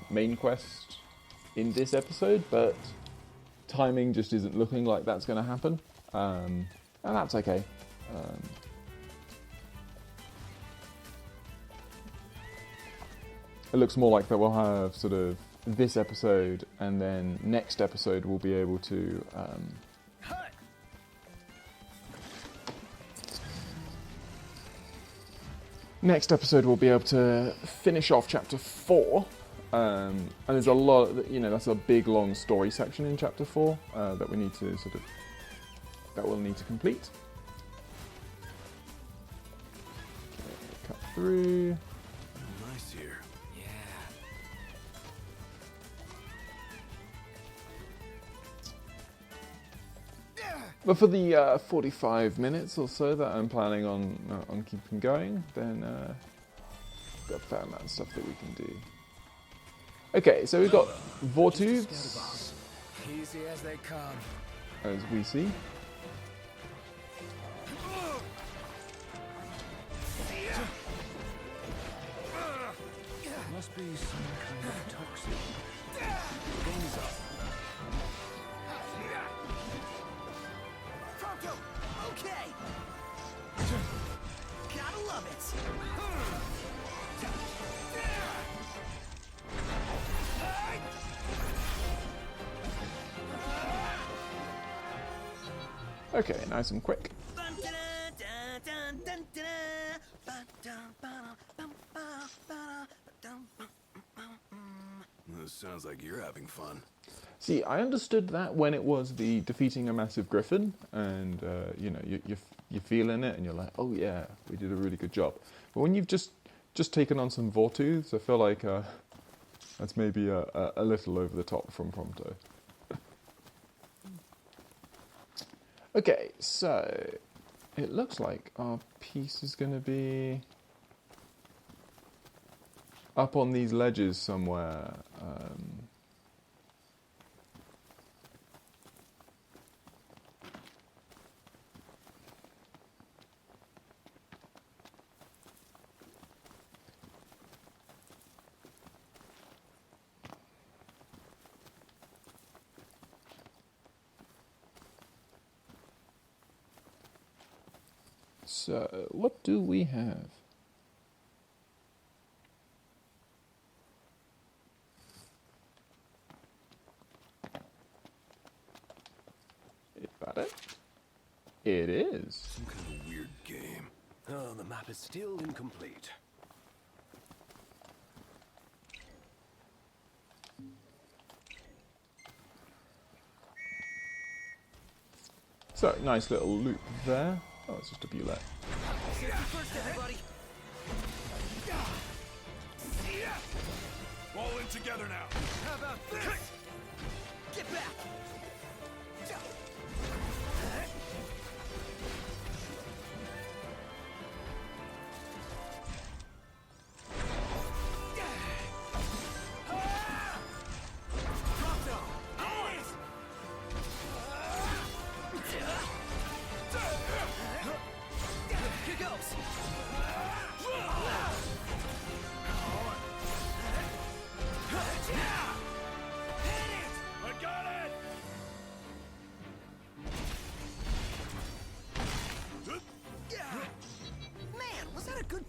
main quest in this episode, but timing just isn't looking like that's going to happen, and that's okay. It looks more like that we'll have sort of this episode, and then next episode we'll be able to finish off chapter 4, and there's a lot, that's a big long story section in chapter 4 that we need to we'll need to complete. Okay, cut through. Nice here. But for the 45 minutes or so that I'm planning on keeping going, then got a fair amount of stuff that we can do. Okay, so we've got Vortubes, Easy as they come. as we see. Must be some kind of toxin. Things up. Pronto! Okay! Gotta love it! Okay, nice and quick. This sounds like you're having fun. See, I understood that when it was the defeating a massive griffin, and you're feeling it, and you're like, oh yeah, we did a really good job. But when you've just taken on some Vortubes, I feel like that's maybe a little over the top from Prompto. Okay, so it looks like our piece is going to be up on these ledges somewhere. So, what do we have? Is that it? It is. Some kind of weird game. Oh, the map is still incomplete. So, nice little loop there. Oh, it's just a Bulette. Safety first, everybody! All in together now. How about this? Get back!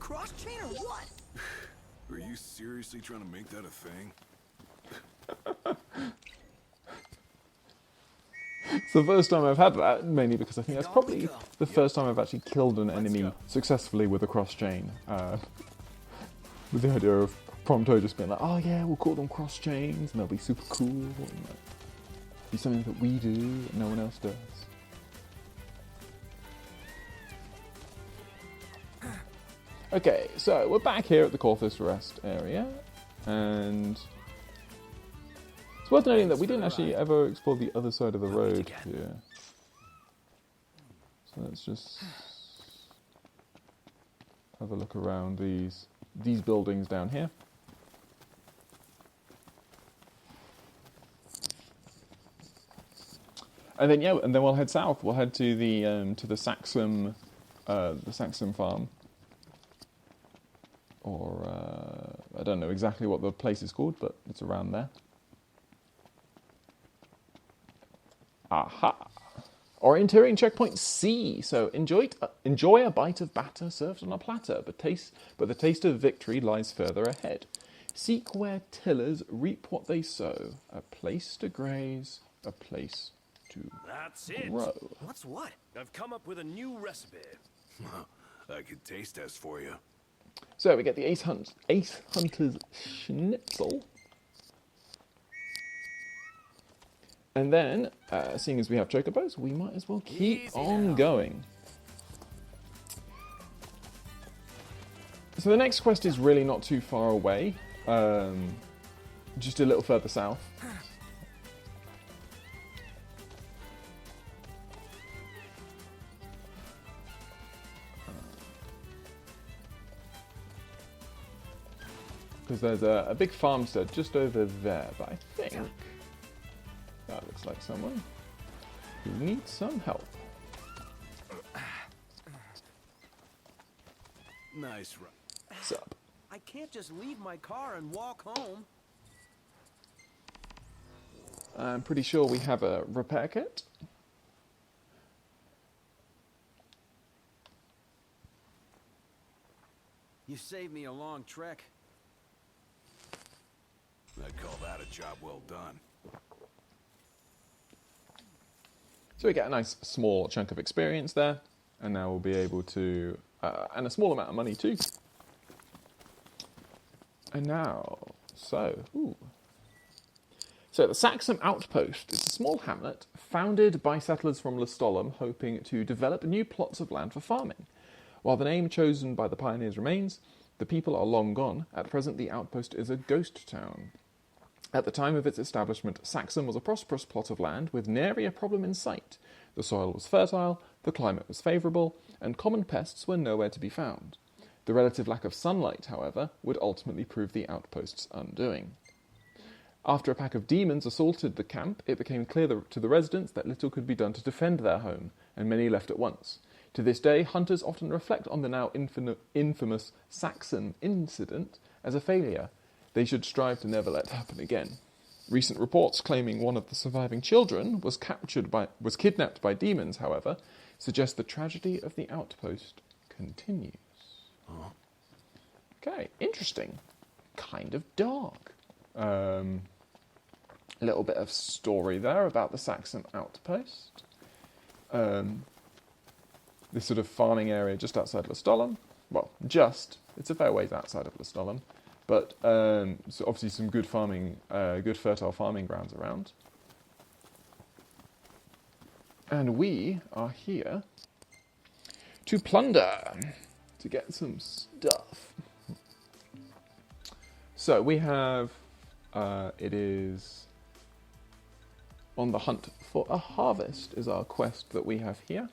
Cross-chain or what? Are you seriously trying to make that a thing? It's the first time I've had that, mainly because I think that's probably the first time I've actually killed an enemy successfully with a cross-chain. With the idea of Prompto just being like, oh yeah, we'll call them cross-chains, and they'll be super cool, and be something that we do and no one else does. Okay, so we're back here at the Corthus Rest area, and it's worth noting that we didn't actually ever explore the other side of the road here. So let's just have a look around these buildings down here. And then we'll head south. We'll head to the Saxham farm, or I don't know exactly what the place is called, but it's around there. Aha! Orienteering checkpoint C. So enjoy a bite of batter served on a platter, but the taste of victory lies further ahead. Seek where tillers reap what they sow. A place to graze, a place to That's it. grow. What's what? I've come up with a new recipe. I could taste test for you. So we get the Ace Hunter's Schnitzel. And then, seeing as we have chocobos, we might as well keep on going. So the next quest is really not too far away, just a little further south. Because there's a big farmstead just over there, but I think that looks like someone who needs some help. Nice run. What's up? I can't just leave my car and walk home. I'm pretty sure we have a repair kit. You saved me a long trek. I'd call that a job well done. So we get a nice small chunk of experience there, and now we'll be able to, and a small amount of money too. And now, so the Saxham Outpost is a small hamlet founded by settlers from Lestallum hoping to develop new plots of land for farming. While the name chosen by the pioneers remains, the people are long gone. At present, the outpost is a ghost town. At the time of its establishment, Saxham was a prosperous plot of land with nary a problem in sight. The soil was fertile, the climate was favourable, and common pests were nowhere to be found. The relative lack of sunlight, however, would ultimately prove the outpost's undoing. After a pack of demons assaulted the camp, it became clear to the residents that little could be done to defend their home, and many left at once. To this day, hunters often reflect on the now infamous Saxham incident as a failure. They should strive to never let happen again. Recent reports claiming one of the surviving children was kidnapped by demons, however, suggest the tragedy of the outpost continues. Oh. Okay, interesting. Kind of dark. A little bit of story there about the Saxham Outpost. This sort of farming area just outside Lestallum. Well, it's a fair ways outside of Lestallum. But so obviously some good farming, good fertile farming grounds around. And we are here to plunder, to get some stuff. So we have, it is on the hunt for a harvest is our quest that we have here.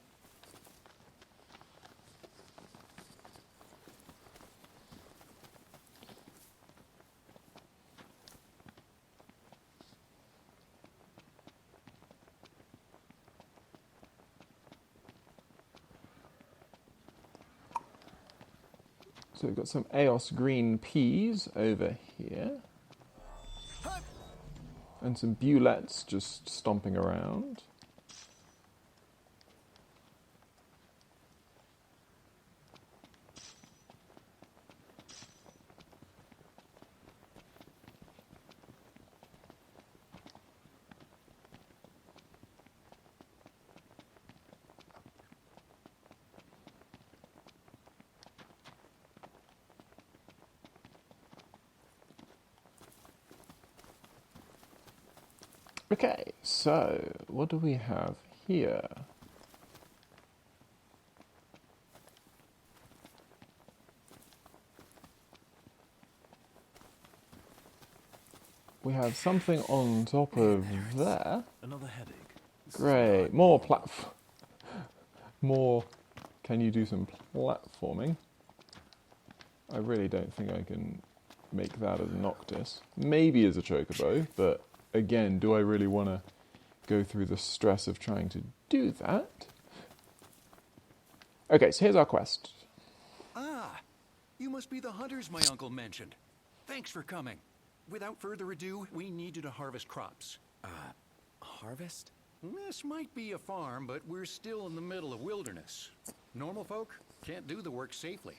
So we've got some Eos green peas over here. And some Bulettes just stomping around. Okay, so what do we have here? We have something on top of there. Another headache. Great, more more, can you do some platforming? I really don't think I can make that as Noctis. Maybe as a Chocobo, but again, do I really want to go through the stress of trying to do that? Okay, so here's our quest. Ah, you must be the hunters my uncle mentioned. Thanks for coming. Without further ado, we need you to harvest crops. Harvest? This might be a farm, but we're still in the middle of wilderness. Normal folk can't do the work safely.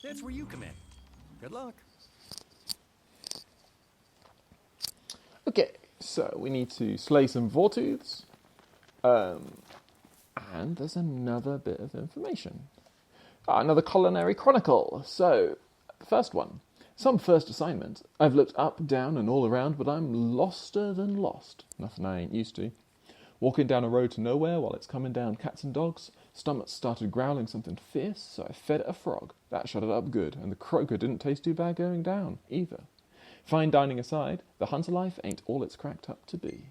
That's where you come in. Good luck. Okay, so we need to slay some Vortooths. And there's another bit of information. Another culinary chronicle. So, the first one. Some first assignment. I've looked up, down, and all around, but I'm loster than lost. Nothing I ain't used to. Walking down a road to nowhere while it's coming down cats and dogs. Stomach started growling something fierce, so I fed it a frog. That shut it up good, and the croaker didn't taste too bad going down, either. Fine dining aside, the hunter life ain't all it's cracked up to be.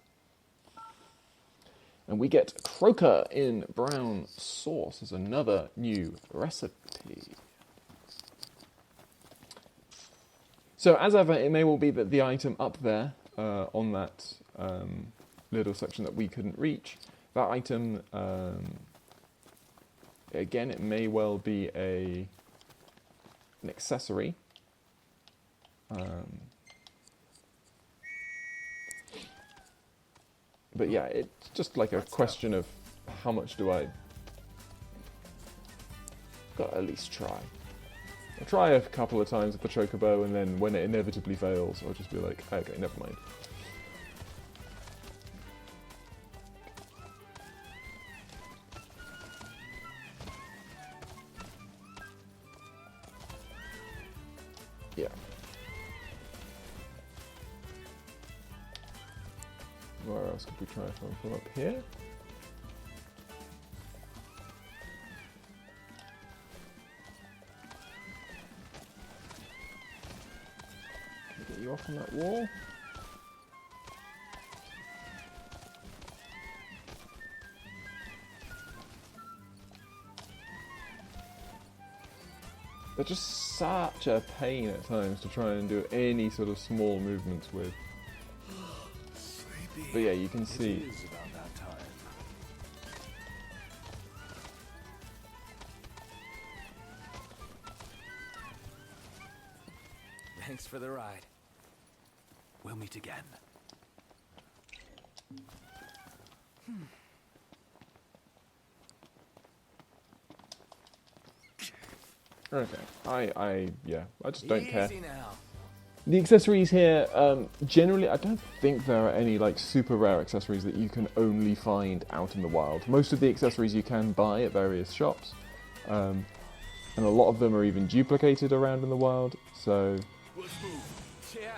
And we get croaker in brown sauce as another new recipe. So as ever, it may well be that the item up there on that little section that we couldn't reach, that item, again, it may well be an accessory. But yeah, it's just like a question of how much do I... Got to at least try. I'll try a couple of times with the Chocobo, and then when it inevitably fails, I'll just be like, okay, never mind. Yeah. Where else could we try from up here? Get you off on that wall. They're just such a pain at times to try and do any sort of small movements with. But yeah, you can see. It is about that time. Thanks for the ride. We'll meet again. Okay, I just don't care. Easy now. The accessories here, generally, I don't think there are any like super rare accessories that you can only find out in the wild. Most of the accessories you can buy at various shops, and a lot of them are even duplicated around in the wild, so... Let's move. Yeah.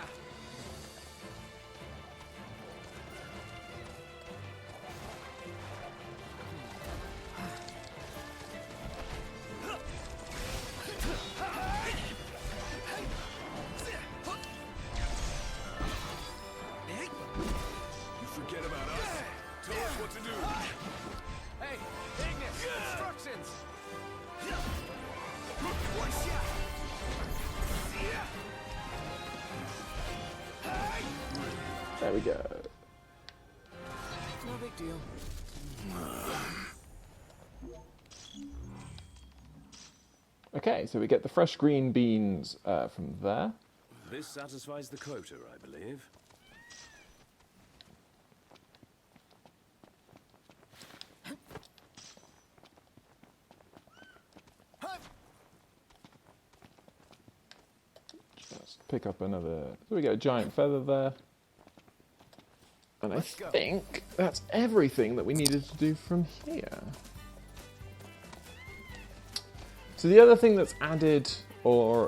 There we go. No big deal. Okay, so we get the fresh green beans from there. This satisfies the quota, I believe. Just pick up another... So we get a giant feather there. And I think that's everything that we needed to do from here. So the other thing that's added, or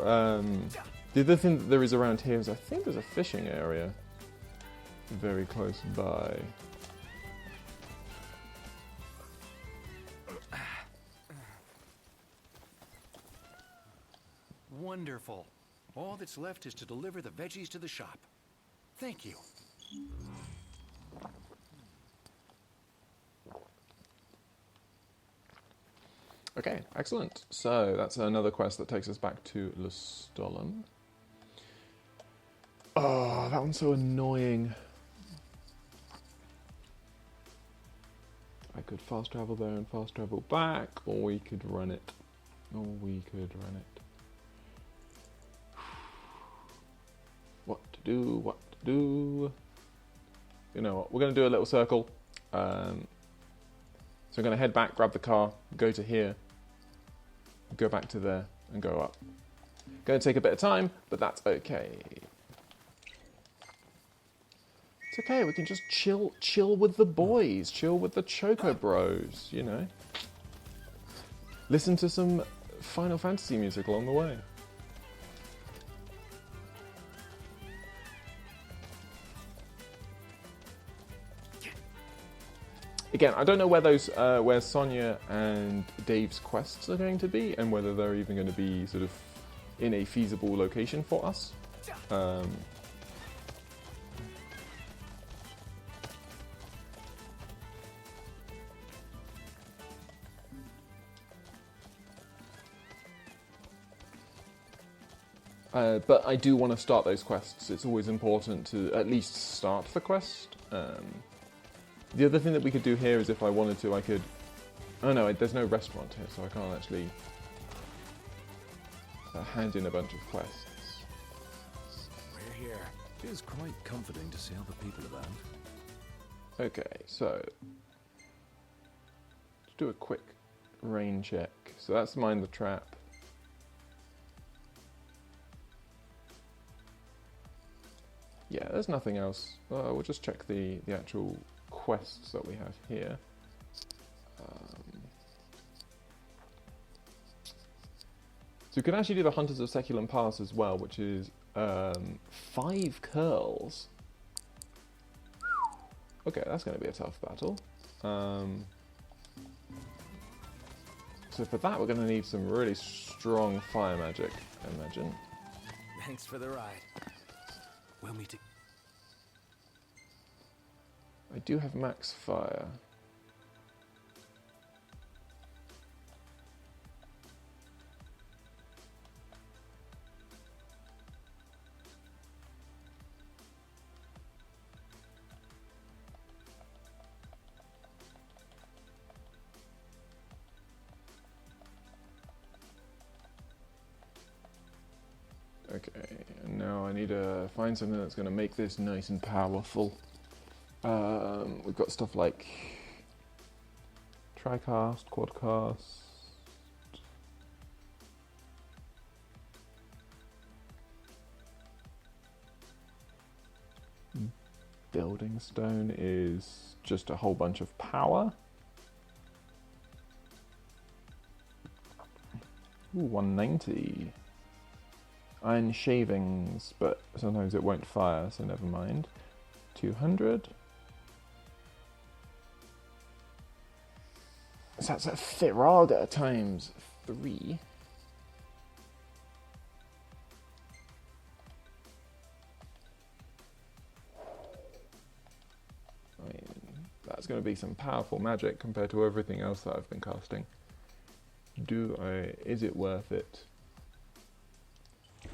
the other thing that there is around here is I think there's a fishing area very close by. Wonderful. All that's left is to deliver the veggies to the shop. Thank you. Okay, excellent. So that's another quest that takes us back to Lestallum. Oh, that one's so annoying. I could fast travel there and fast travel back, or we could run it. What to do, what to do. You know what, we're going to do a little circle. So I'm going to head back, grab the car, go to here, go back to there, and go up. Going to take a bit of time, but that's okay. It's okay, we can just chill with the boys, chill with the Choco Bros, you know. Listen to some Final Fantasy music along the way. Again, I don't know where those, where Sonia and Dave's quests are going to be, and whether they're even going to be sort of in a feasible location for us. But I do want to start those quests. It's always important to at least start the quest. The other thing that we could do here is if I wanted to, I could... Oh no, there's no restaurant here, so I can't actually hand in a bunch of quests. We're here. It is quite comforting to see other people about. Okay, so... let's do a quick rain check. So that's Mind the Trap. Yeah, there's nothing else. We'll just check the actual quests that we have here. So we can actually do the Hunters of Secullam Pass as well, which is 5 curls. Okay, that's going to be a tough battle. So for that, we're going to need some really strong fire magic, I imagine. Thanks for the ride. We'll meet again. I do have max fire. Okay, and now I need to find something that's going to make this nice and powerful. We've got stuff like Tricast, Quadcast, Building Stone is just a whole bunch of power. Ooh, 190. Iron Shavings, but sometimes it won't fire, so never mind. 200. So that's a Firaga times 3. I mean, that's going to be some powerful magic compared to everything else that I've been casting. Is it worth it?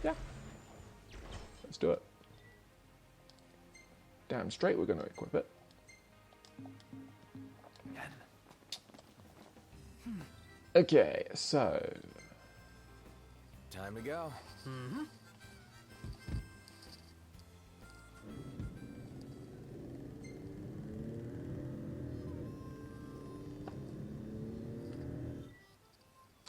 Yeah. Let's do it. Damn straight we're going to equip it. Okay, so... time to go. Mm-hmm.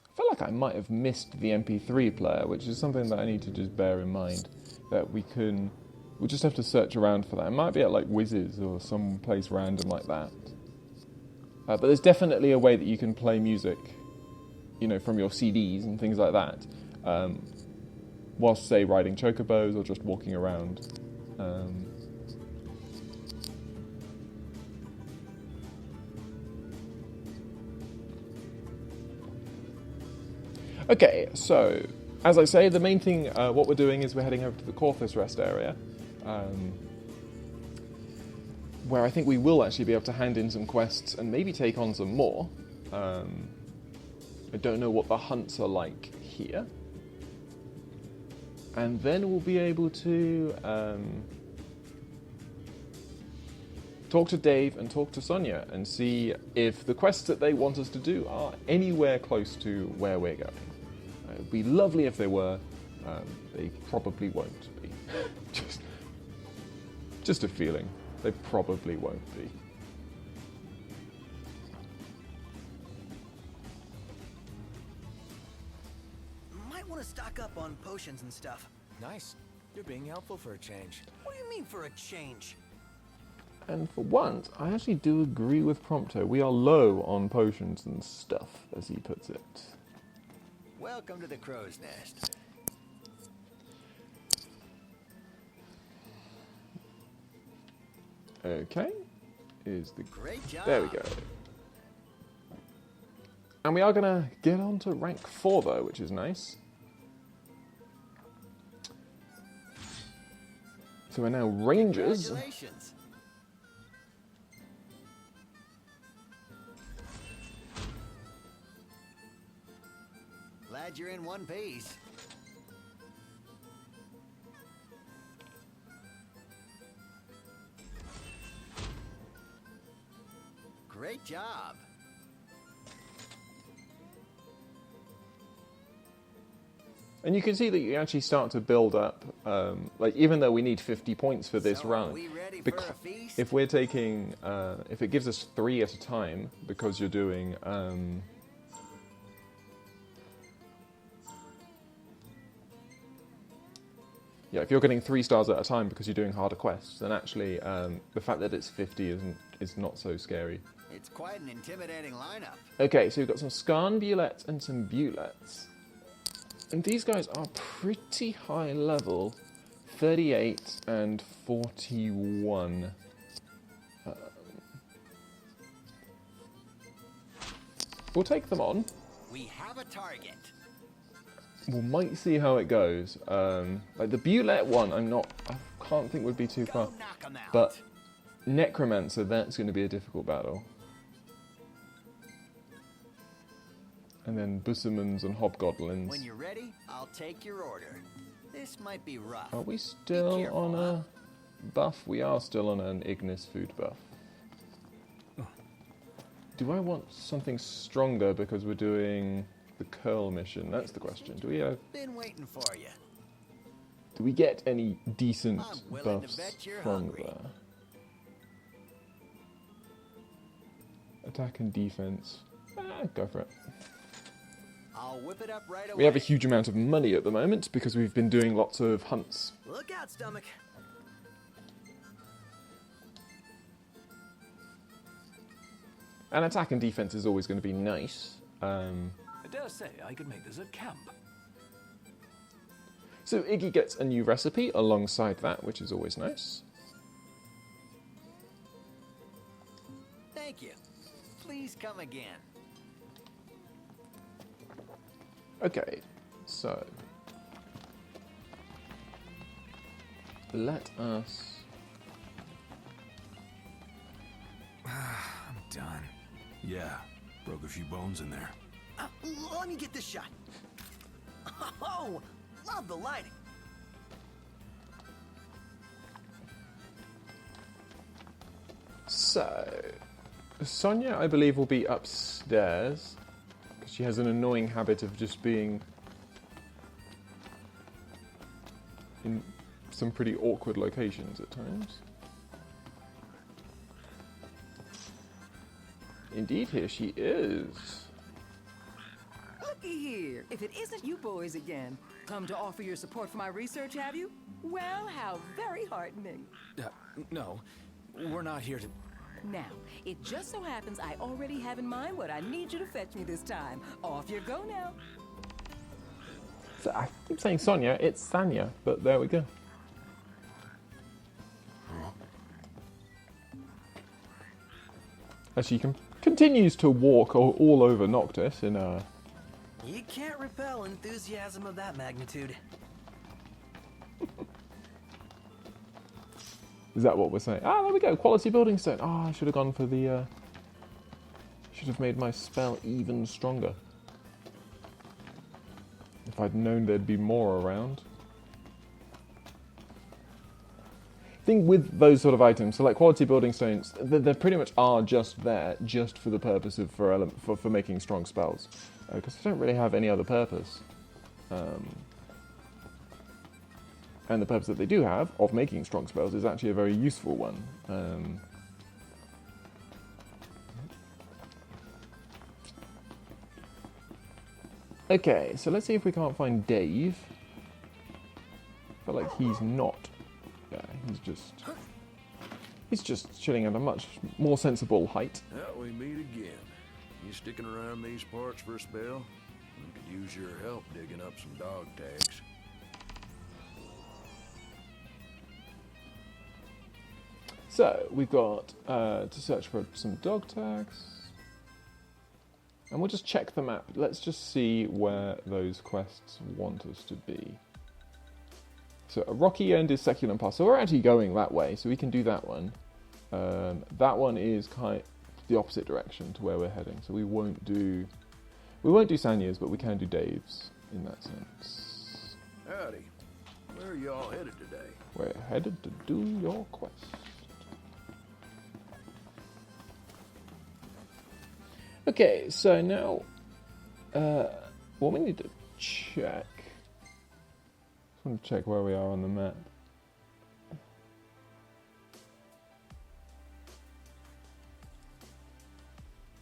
I feel like I might have missed the MP3 player, which is something that I need to just bear in mind. That we'll just have to search around for that. It might be at like Whizzes or some place random like that. But there's definitely a way that you can play music, you know, from your CDs and things like that, whilst, say, riding chocobos or just walking around. Okay, so, as I say, the main thing, what we're doing is we're heading over to the Corthus Rest area, where I think we will actually be able to hand in some quests and maybe take on some more. I don't know what the hunts are like here. And then we'll be able to talk to Dave and talk to Sonia and see if the quests that they want us to do are anywhere close to where we're going. It would be lovely if they were. They probably won't be. Just a feeling. They probably won't be. Might want to stock up on potions and stuff. Nice. You're being helpful for a change. What do you mean for a change? And for once, I actually do agree with Prompto. We are low on potions and stuff, as he puts it. Welcome to the crow's nest. Okay. Is the Great job. There we go. And we are going to get on to rank 4 though, which is nice. So we're now Rangers. Congratulations. Glad you're in one piece. Great job. And you can see that you actually start to build up, like even though we need 50 points for this run, if we're taking, if it gives us 3 at a time, because you're doing, yeah, if you're getting 3 stars at a time because you're doing harder quests, then actually the fact that it's 50 is not so scary. It's quite an intimidating lineup. Okay, so we've got some Skarn Bulettes and some Bulettes. And these guys are pretty high level, 38 and 41. We'll take them on. We have a target. We might see how it goes. Like the Bulette one, I can't think would be too far. But Necromancer, that's going to be a difficult battle. And then Bussamans and Hobgoblins. When you're ready, I'll take your order. This might be rough. Are we still on a buff? We are still on an Ignis food buff. Do I want something stronger because we're doing the curl mission? That's the question. Do we have... Been waiting for you. Do we get any decent buffs you're from hungry. there? Attack and defense. Go for it. I'll whip it up right away. We have a huge amount of money at the moment because we've been doing lots of hunts. Look out, stomach. And attack and defense is always going to be nice. I dare say I could make this a camp. So Iggy gets a new recipe alongside that, which is always nice. Thank you. Please come again. Okay, so let us... I'm done. Yeah, broke a few bones in there. Let me get this shot. Oh, love the lighting. So, Sonia, I believe, will be upstairs. She has an annoying habit of just being in some pretty awkward locations at times. Indeed, here she is. Looky here. If it isn't you boys again, come to offer your support for my research, have you? Well, how very heartening. No, we're not here to... Now, it just so happens I already have in mind what I need you to fetch me this time. Off you go now. So I keep saying Sonia, it's Sanya, but there we go. As she continues to walk all over Noctis in a... You can't repel enthusiasm of that magnitude. Is that what we're saying? Ah, there we go. Quality building stone. Ah, I should have gone for the... should have made my spell even stronger. If I'd known there'd be more around. I think with those sort of items, so like quality building stones, they pretty much are just there, just for the purpose of for making strong spells, because they don't really have any other purpose. And the purpose that they do have of making strong spells is actually a very useful one. Okay, so let's see if we can't find Dave. I feel like he's not. Yeah, he's just chilling at a much more sensible height. Well, we meet again. You sticking around these parts for a spell? We could use your help digging up some dog tags. So, we've got to search for some dog tags. And we'll just check the map. Let's just see where those quests want us to be. So, a rocky end is Secullam Pass. So we're actually going that way, so we can do that one. That one is kind of the opposite direction to where we're heading. So we won't do Sanya's, but we can do Dave's in that sense. Howdy. Where are y'all headed today? We're headed to do your quest. Okay, so now, what we need to check. I want to check where we are on the map.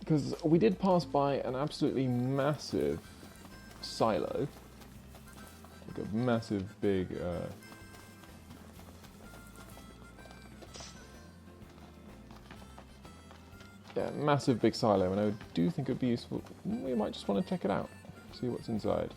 Because we did pass by an absolutely massive silo. Like a massive big... yeah, massive big silo, and I do think it would be useful. We might just want to check it out, see what's inside.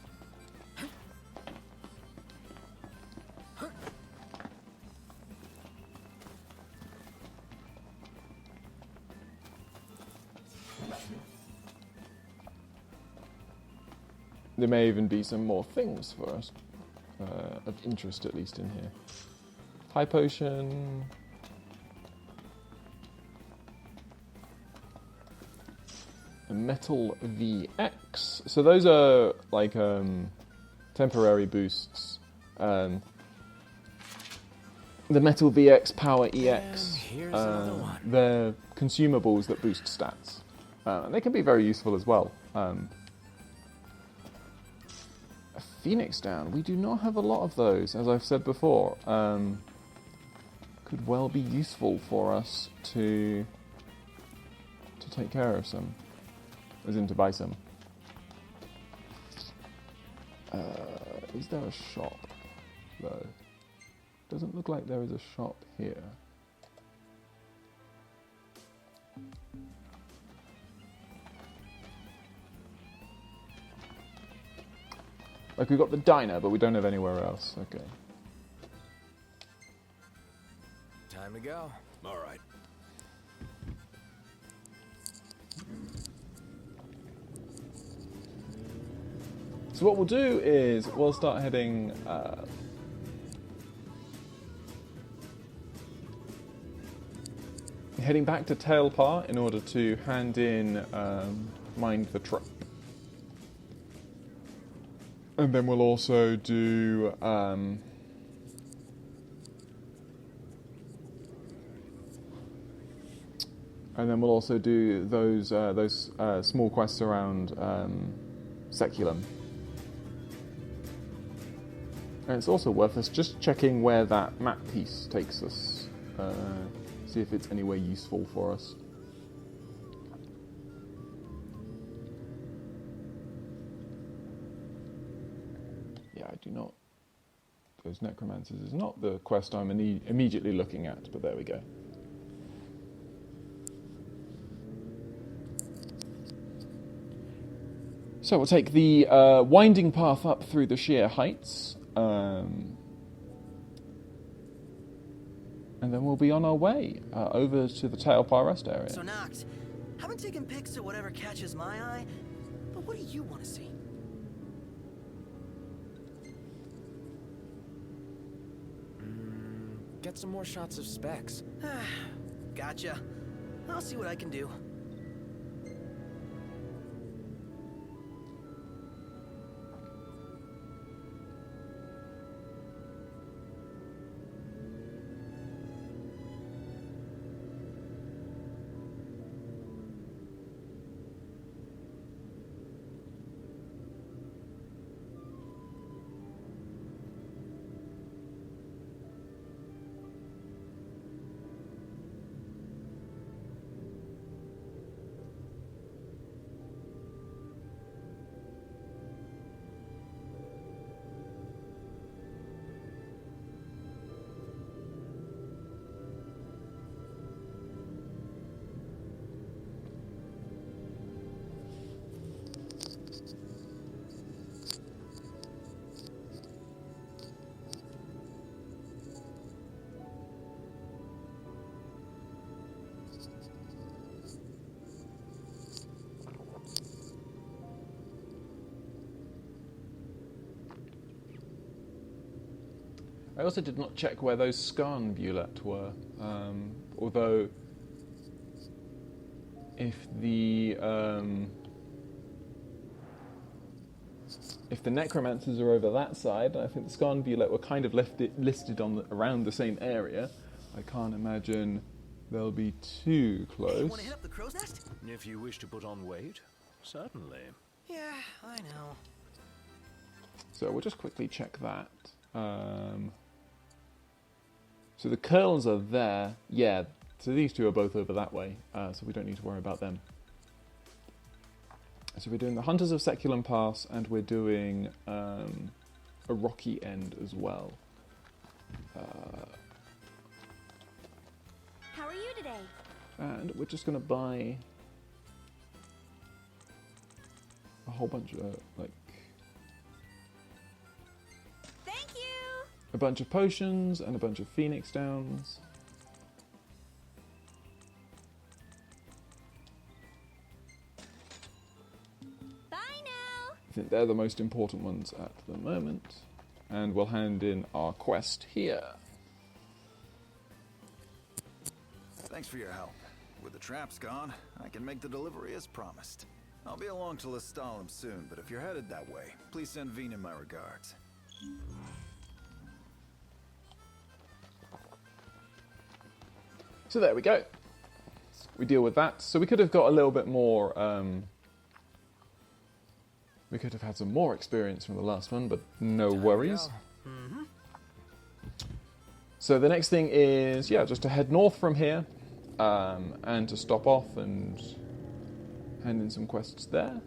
There may even be some more things for us, of interest at least in here. High potion. A metal VX. So those are like temporary boosts. The metal VX Power EX. They're consumables that boost stats. And they can be very useful as well. A Phoenix down. We do not have a lot of those, as I've said before. Could well be useful for us to take care of some. As in to buy some. Is there a shop, though? Doesn't look like there is a shop here. Like, we've got the diner, but we don't have anywhere else. Okay. Time to go. All right. So what we'll do is we'll start heading back to Tailpar in order to hand in Mind the Trap. And then we'll also do and then we'll also do those small quests around Secullam. And it's also worth us just checking where that map piece takes us. See if it's anywhere useful for us. Yeah, I do not. Those necromancers is not the quest I'm immediately looking at, but there we go. So we'll take the winding path up through the sheer heights. And then we'll be on our way over to the Tailpar rest area. So Noct, haven't taken pics of whatever catches my eye, but what do you want to see? Get some more shots of specs. Gotcha. I'll see what I can do. I also did not check where those Skarn Bulette were, although if the necromancers are over that side, and I think the Skarn Bulette were kind of listed on around the same area, I can't imagine they'll be too close. Hey, want to hit up the crow's nest? If you wish to put on weight, certainly. Yeah, I know. So we'll just quickly check that. So the curls are there. Yeah, so these two are both over that way, so we don't need to worry about them. So we're doing the Hunters of Secullam Pass, and we're doing a rocky end as well. How are you today? And we're just going to buy a whole bunch of, Thank you! a bunch of potions and a bunch of Phoenix Downs. Bye now! I think they're the most important ones at the moment. And we'll hand in our quest here. Thanks for your help. With the traps gone, I can make the delivery as promised. I'll be along to Lestallum soon, but if you're headed that way, please send VIII my regards. So there we go. We deal with that. So we could have got a little bit more... we could have had some more experience from the last one, but no worries. So the next thing is, yeah, just to head north from here, and to stop off and hand in some quests there.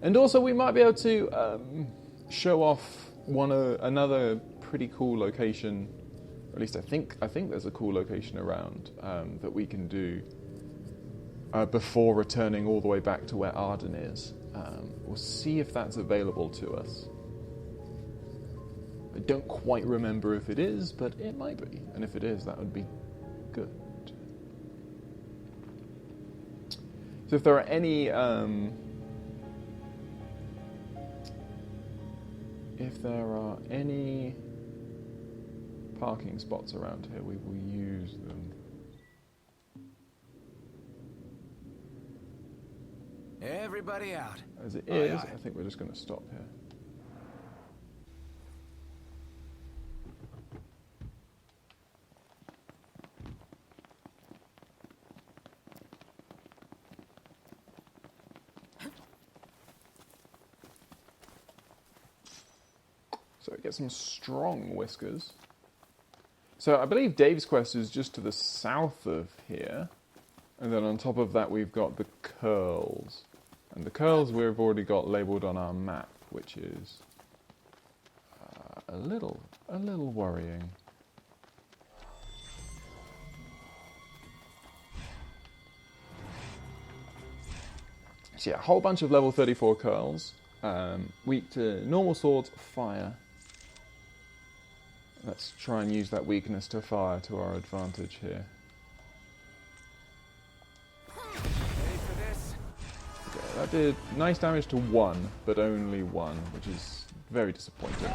And also we might be able to show off another pretty cool location. At least I think there's a cool location around that we can do before returning all the way back to where Arden is. We'll see if that's available to us. I don't quite remember if it is, but it might be. And if it is, that would be good. So if there are any... if there are any parking spots around here, we will use them. Everybody out. As it is, I think we're just going to stop here. So we get some strong whiskers. So I believe Dave's quest is just to the south of here. And then on top of that we've got the curls. And the curls we've already got labelled on our map, which is a little worrying. So yeah, a whole bunch of level 34 curls. Weak to normal swords, fire. Let's try and use that weakness to fire to our advantage here. Okay, that did nice damage to one, but only one, which is very disappointing.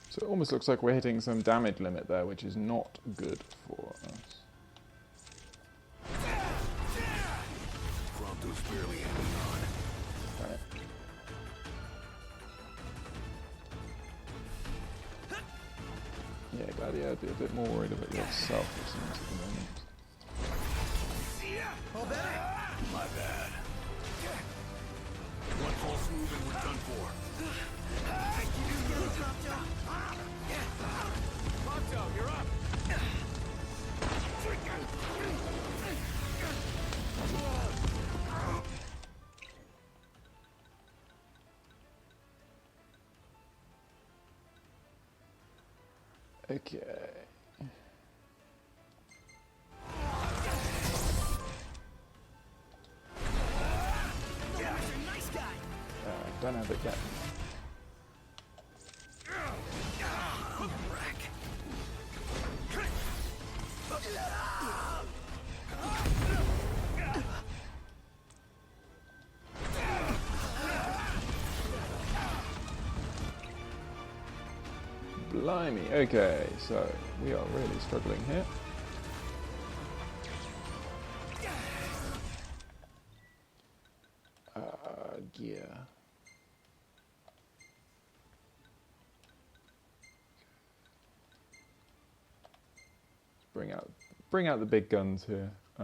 So it almost looks like we're hitting some damage limit there, which is not good for us. Fronto's barely hanging on. Right. Yeah, Gladio, I'd be a bit more worried about yourself, it seems, at the moment. My bad. One full this move and we're done for. Prompto, you're up. Okay. Don't have it yet. Blimey, okay, so we are really struggling here. Gear. Bring out the big guns here. The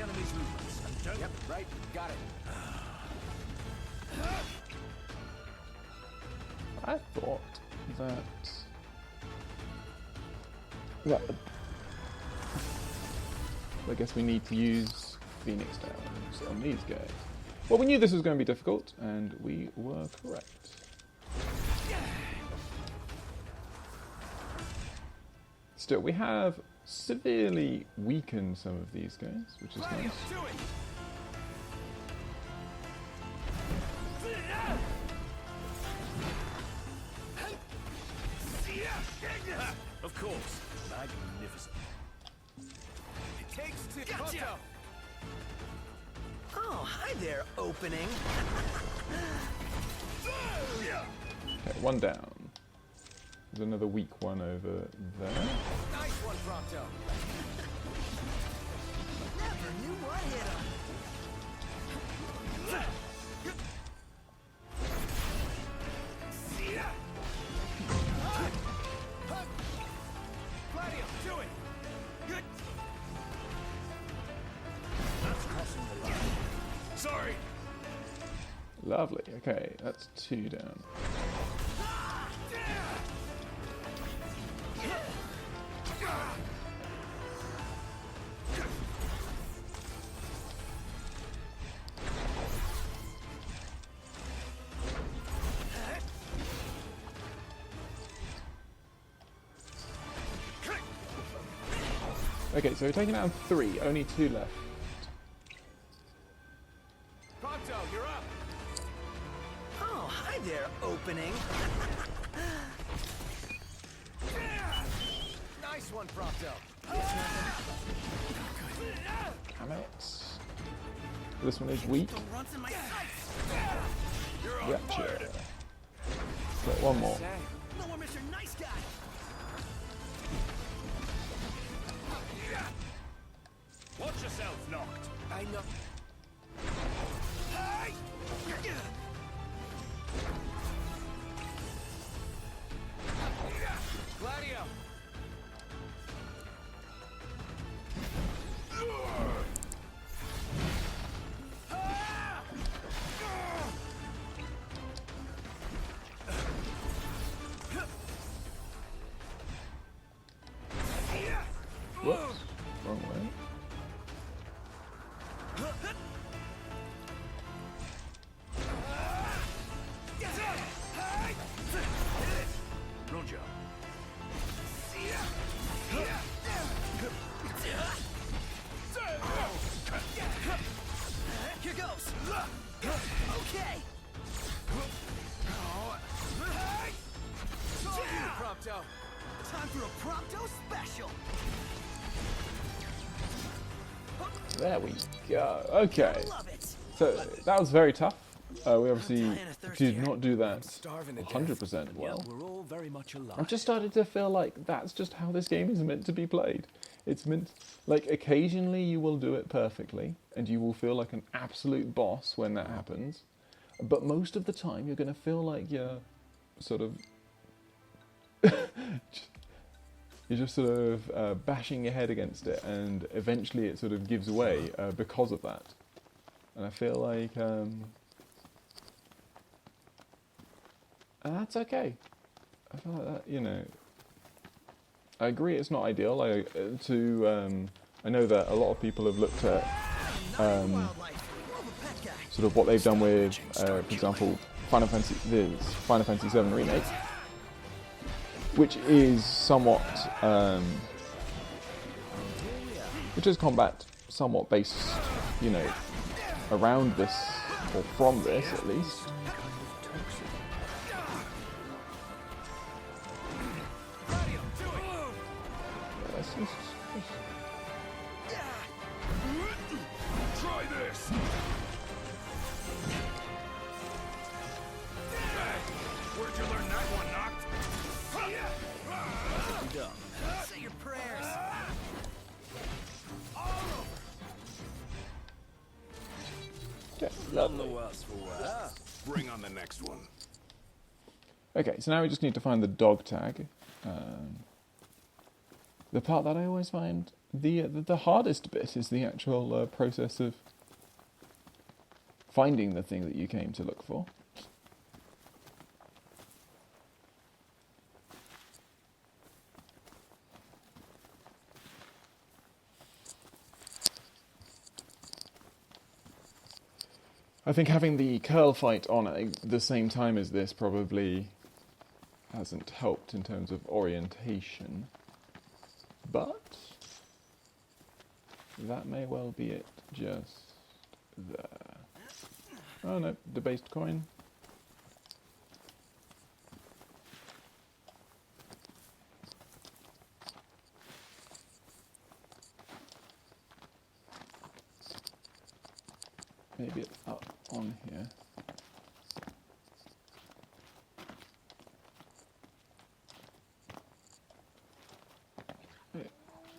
enemy's movements. Yep, right. Got it. I thought that I guess we need to use Phoenix Downs on these guys. Well, we knew this was going to be difficult, and we were correct. Still, we have severely weakened some of these guys, which is nice. Of course. Magnificent. It takes two. Gotcha. Oh, hi there, opening. Okay, one down. There's another weak one over there. Nice one, Prompto. Never knew what hit him. Gladio, do it. Good. That's crossing the line. Sorry. Lovely. Okay, that's two down. Okay, so we're taking out 3, only 2 left. Prompto, you're up. Oh, hi there, opening. Nice one, Prompto. Damn it. This one is weak. Gotcha. Okay, one more. No more Mr. Nice Guy. Watch yourself, Knocked. I know. Gladio. Whoops. Wrong way. Good job. Here goes. Okay. It's all you, Prompto. Time for a Prompto special. There we go. Okay. So that was very tough. We obviously did not do that 100% well. We're all very much alive. I've just started to feel like that's just how this game is meant to be played. It's meant, like, occasionally you will do it perfectly, and you will feel like an absolute boss when that happens. but most of the time you're going to feel like you're sort of you're just sort of bashing your head against it, and eventually it sort of gives way because of that. And I feel like that's okay. I feel like that, you know. I agree it's not ideal. I know that a lot of people have looked at sort of what they've done with, for example, Final Fantasy VII Remake, which is somewhat, which is combat somewhat based, you know, around this, or from this at least. Try this. Where'd you learn that one, Noct? Say your prayers. Lovely. Bring on the next one. Okay, so now we just need to find the dog tag. The part that I always find the hardest bit is the actual process of finding the thing that you came to look for. I think having the curl fight on at the same time as this probably hasn't helped in terms of orientation, but that may well be it just there. Oh no, debased coin. Maybe it's up on here.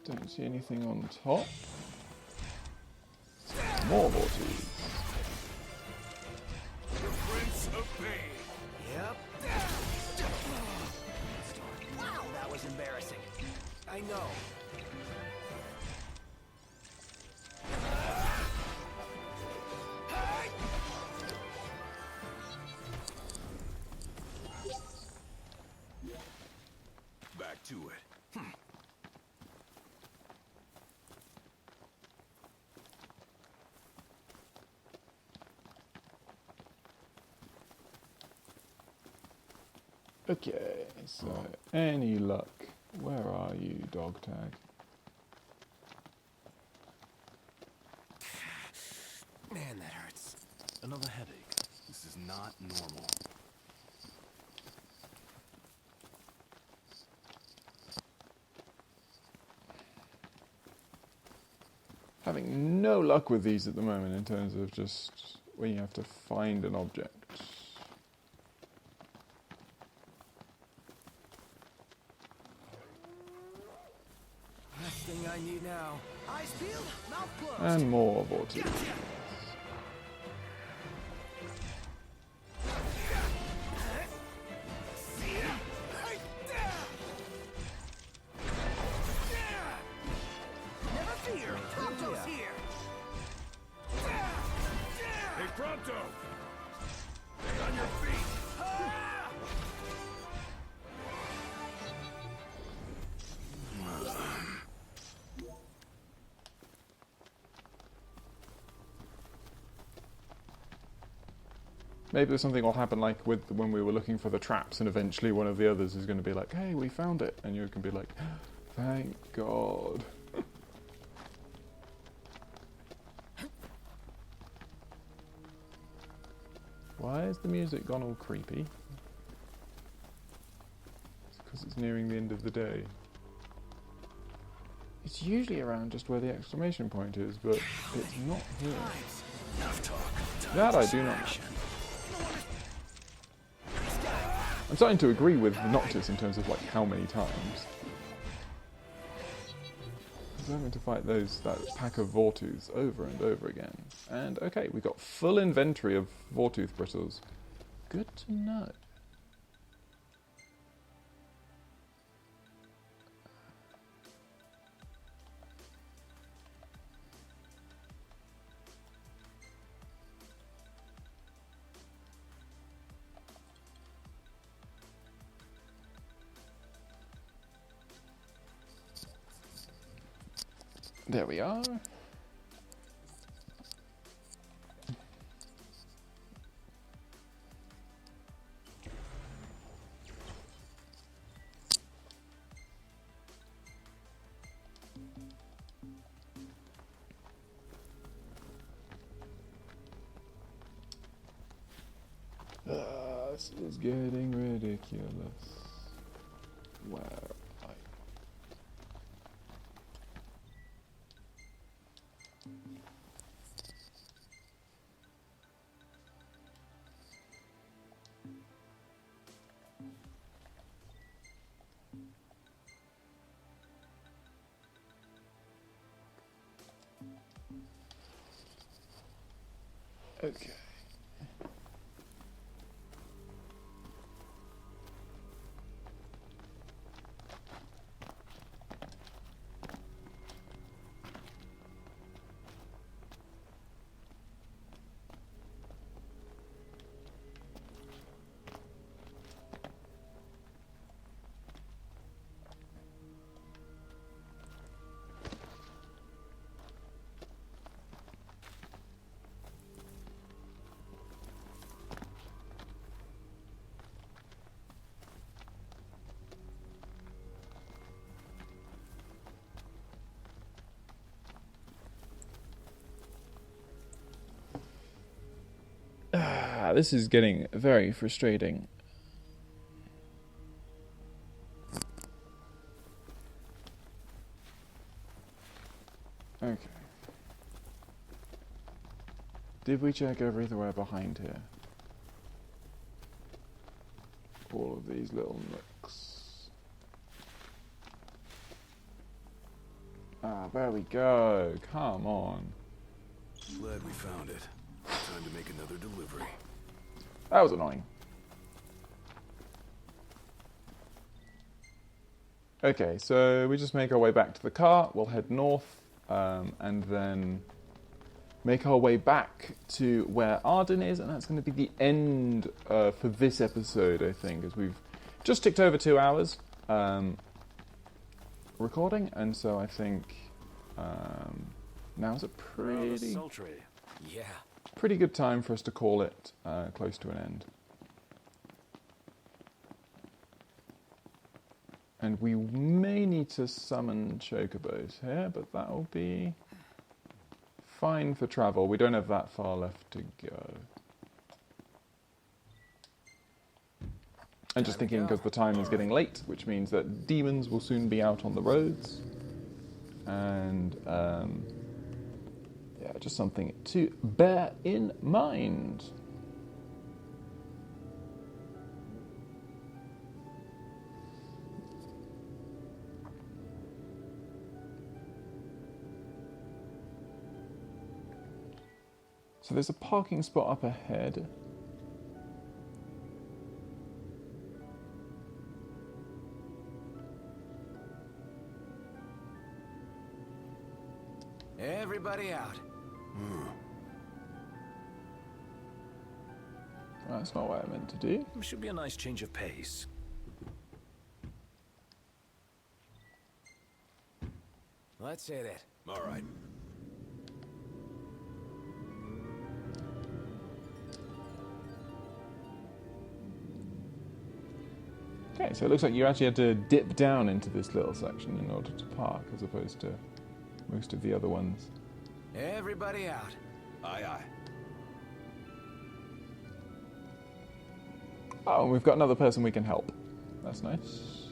Don't see anything on top. More vortices. The Prince of Pain. Yep. Wow, that was embarrassing. I know. Back to it. Okay, so any luck? Where are you, dog tag? Man, that hurts. Another headache. This is not normal. Having no luck with these at the moment in terms of just when you have to find an object. Last thing I need now. Eyes peeled, mouth closed. And more vortices. Never fear, Prompto's here. Hey, Prompto! Stay on your feet! Maybe there's something will happen like with when we were looking for the traps, and eventually one of the others is going to be like, hey, we found it, and you can be like, thank God. Why is the music gone all creepy? It's because it's nearing the end of the day. It's usually around just where the exclamation point is, but it's not here. That I do not know. I'm starting to agree with Noctis in terms of like how many times. Just having to fight that pack of Vortooths over and over again. And okay, we got full inventory of Vortooth bristles. Good to know. There we are. This is getting ridiculous. Where are you? Okay. This is getting very frustrating. Okay. Did we check everywhere behind here? All of these little nooks. Ah, there we go. Come on. Glad we found it. Time to make another delivery. That was annoying. Okay, so we just make our way back to the car. We'll head north, and then make our way back to where Arden is, and that's going to be the end for this episode, I think, as we've just ticked over 2 hours recording, and so I think now's a pretty good time for us to call it close to an end. And we may need to summon chocobos here, but that'll be fine for travel. We don't have that far left to go. And just thinking, because the time is getting late, which means that demons will soon be out on the roads. And yeah, just something to bear in mind. So there's a parking spot up ahead. Everybody out. That's not what I meant to do. Should be a nice change of pace. Let's hit it. All right. Okay, so it looks like you actually had to dip down into this little section in order to park, as opposed to most of the other ones. Everybody out. Aye, aye. Oh, and we've got another person we can help. That's nice.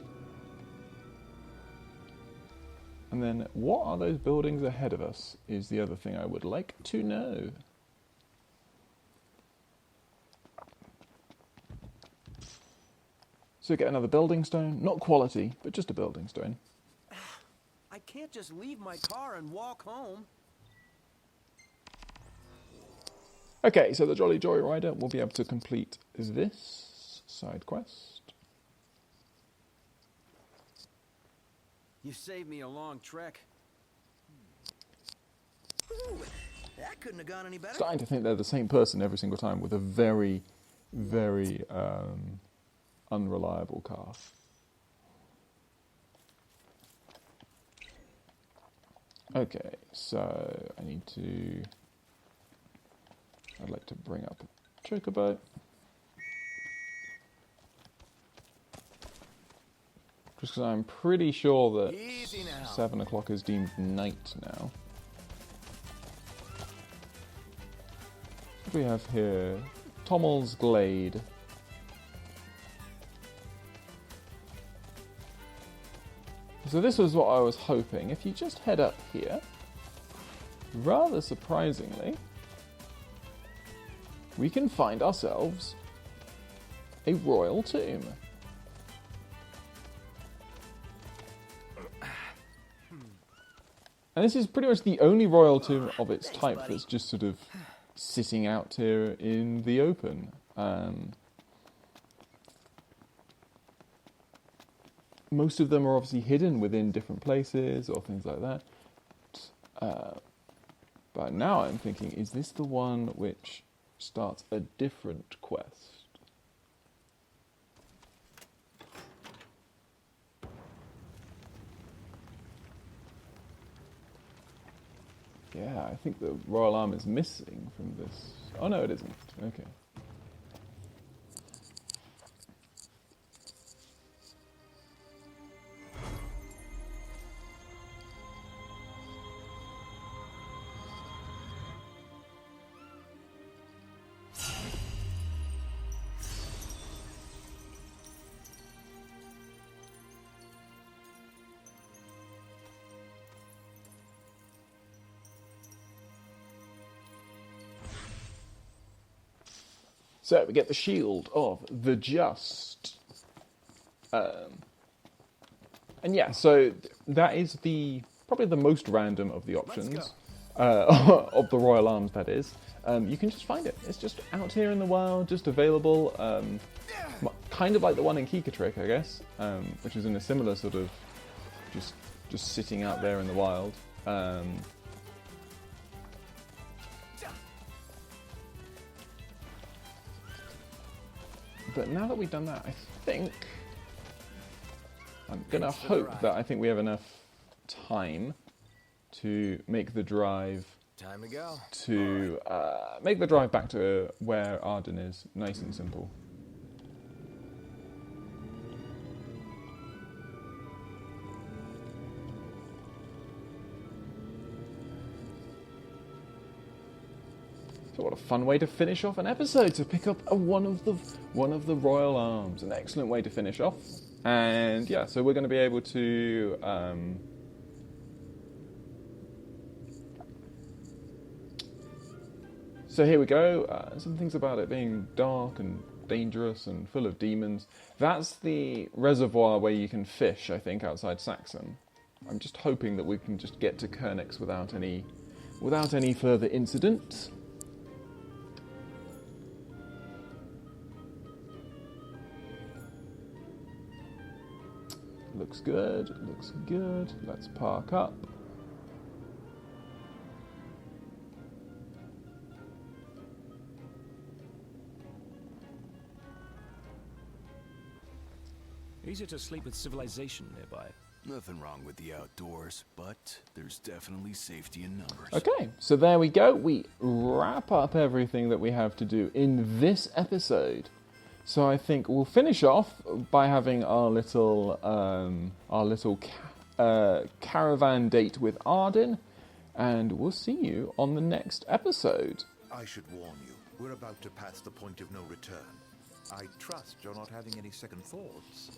And then, what are those buildings ahead of us is the other thing I would like to know. So get another building stone. Not quality, but just a building stone. I can't just leave my car and walk home. Okay, so the Jolly Joyrider will be able to complete this side quest. You saved me a long trek. Ooh, that couldn't have gone any better. Starting to think they're the same person every single time with a very, very unreliable car. Okay, so I'd like to bring up a chocobo. Just because I'm pretty sure that 7 o'clock is deemed night now. What do we have here? Tommel's Glade. So this was what I was hoping. If you just head up here, rather surprisingly, we can find ourselves a royal tomb. And this is pretty much the only royal tomb of its type that's just sort of sitting out here in the open. Most of them are obviously hidden within different places or things like that. But now I'm thinking, is this the one which starts a different quest? Yeah, I think the royal arm is missing from this. Oh no, it isn't. Okay. So we get the Shield of the Just. And yeah, so that is probably the most random of the options. Of the Royal Arms, that is. You can just find it. It's just out here in the wild, just available. Kind of like the one in Kikatrick, I guess. Which is in a similar sort of just sitting out there in the wild. But now that we've done that, I think I'm going to hope that I think we have enough time to make the drive. Time to go. To make the drive back to where Arden is, nice and simple. So what a fun way to finish off an episode, to pick up one of the Royal Arms. An excellent way to finish off. And yeah, so we're going to be able to so here we go. Some things about it being dark and dangerous and full of demons. That's the reservoir where you can fish, I think, outside Saxham. I'm just hoping that we can just get to Chronicles without any further incident. Looks good, looks good. Let's park up. Easier to sleep with civilization nearby. Nothing wrong with the outdoors, but there's definitely safety in numbers. Okay, so there we go. We wrap up everything that we have to do in this episode. So I think we'll finish off by having our little caravan date with Arden, and we'll see you on the next episode. I should warn you, we're about to pass the point of no return. I trust you're not having any second thoughts.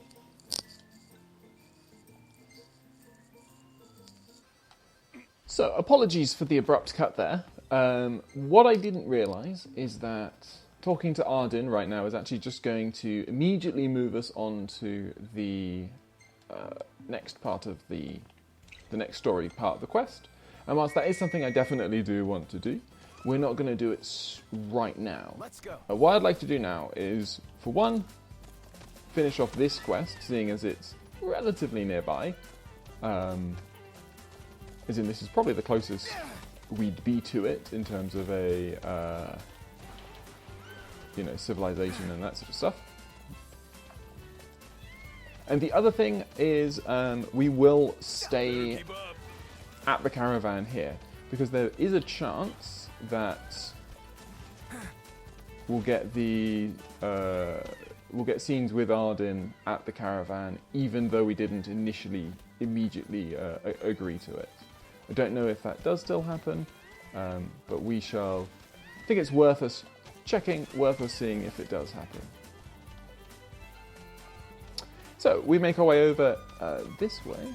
So, apologies for the abrupt cut there. What I didn't realise is that talking to Arden right now is actually just going to immediately move us on to the next part of the the next story part of the quest. And whilst that is something I definitely do want to do, we're not going to do it right now. Let's go. What I'd like to do now is, for one, finish off this quest, seeing as it's relatively nearby. As in, this is probably the closest we'd be to it in terms of a, civilization and that sort of stuff. And the other thing is, we will stay at the caravan here, because there is a chance that we'll get scenes with Arden at the caravan, even though we didn't immediately agree to it. I don't know if that does still happen, but we shall. I think it's worth us checking, worth us seeing if it does happen. So we make our way over this way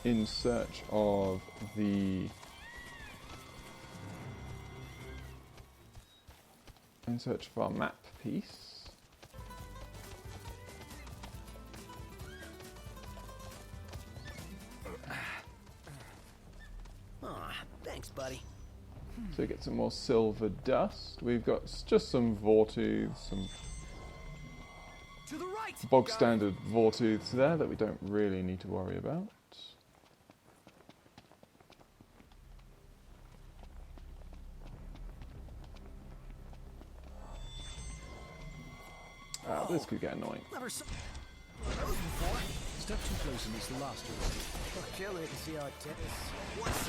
in search of our map piece. Thanks, buddy. So we get some more silver dust. We've got just some Vortooths, some bog standard Vortooths there that we don't really need to worry about. This could get annoying. Never saw those before. Step too close and it's the last of us. I'll kill it and see how it tastes. What's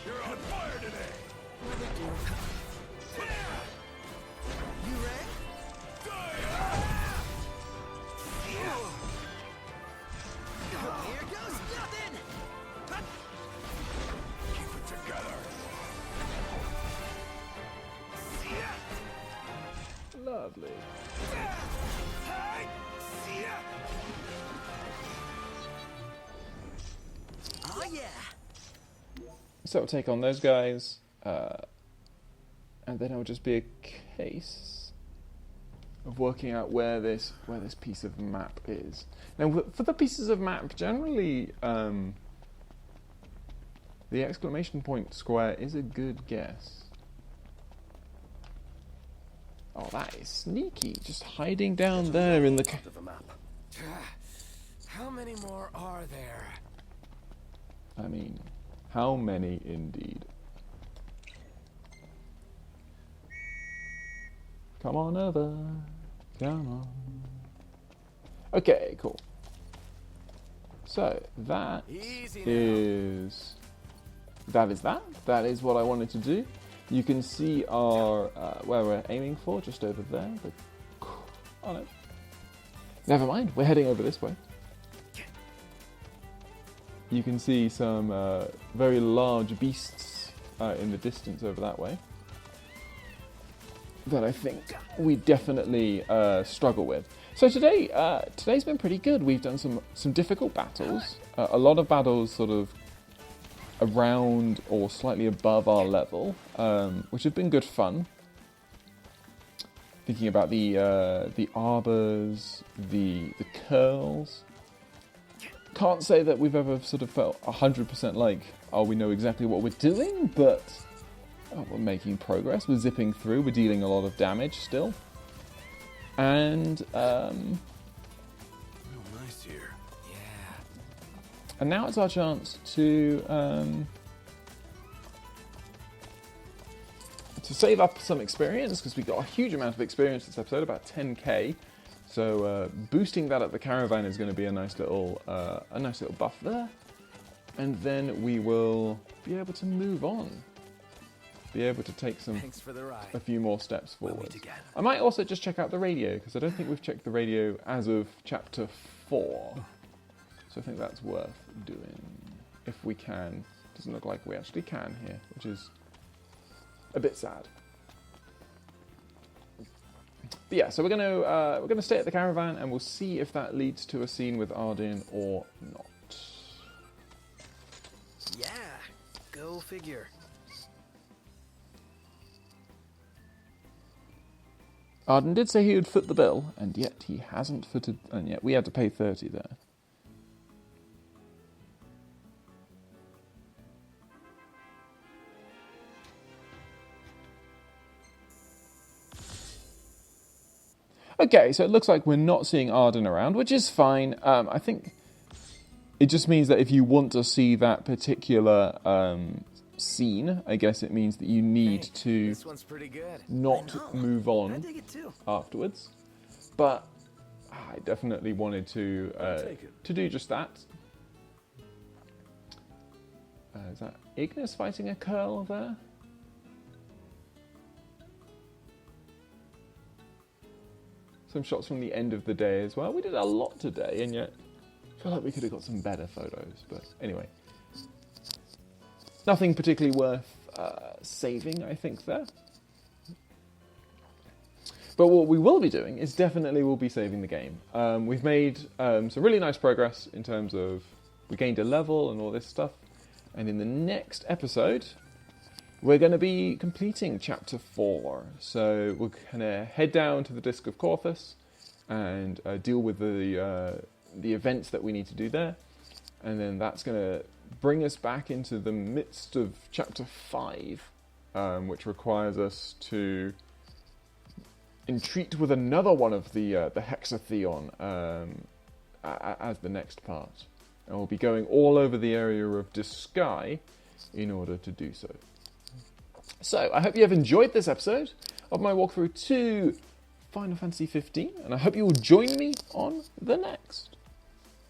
You're on fire today. You ready? Here goes nothing. Keep it together. Lovely. Oh yeah. So we'll take on those guys, and then it'll just be a case of working out where this piece of map is. Now, for the pieces of map, generally, the exclamation point square is a good guess. Oh, that is sneaky, just hiding down there in the of a map. How many more are there? I mean, how many indeed? Come on over, come on. Okay, cool. So that is that is what I wanted to do. You can see our where we're aiming for, just over there. But, oh no, never mind. We're heading over this way. You can see some very large beasts in the distance over that way that I think we definitely struggle with. So today's been pretty good. We've done some difficult battles, a lot of battles sort of around or slightly above our level, which have been good fun. Thinking about the Arbas, the curls. Can't say that we've ever sort of felt 100% like, oh, we know exactly what we're doing, but we're making progress. We're zipping through. We're dealing a lot of damage still. And nice here. And now it's our chance to save up some experience, because we got a huge amount of experience this episode, about 10k. So boosting that at the caravan is going to be a nice little buff there, and then we will be able to move on. Be able to take a few more steps forward. I might also just check out the radio, because I don't think we've checked the radio as of chapter 4. So I think that's worth doing if we can. Doesn't look like we actually can here, which is a bit sad. But yeah, so we're gonna stay at the caravan, and we'll see if that leads to a scene with Arden or not. Yeah, go figure. Arden did say he would foot the bill, and yet he hasn't footed, and yet we had to pay 30 there. Okay, so it looks like we're not seeing Arden around, which is fine. I think it just means that if you want to see that particular scene, I guess it means that you need to This one's pretty good. not move on I dig it too. afterwards. But I definitely wanted to do just that. Is that Ignis fighting a curl there? Some shots from the end of the day as well. We did a lot today, and yet I feel like we could have got some better photos. But anyway, nothing particularly worth saving, I think, there. But what we will be doing is definitely we'll be saving the game. We've made some really nice progress in terms of we gained a level and all this stuff. And in the next episode, we're going to be completing Chapter 4. So we're going to head down to the Disc of Corthus and deal with the events that we need to do there. And then that's going to bring us back into the midst of Chapter 5, which requires us to entreat with another one of the Hexatheon as the next part. And we'll be going all over the area of Disguise in order to do so. So, I hope you have enjoyed this episode of my walkthrough to Final Fantasy XV, and I hope you will join me on the next.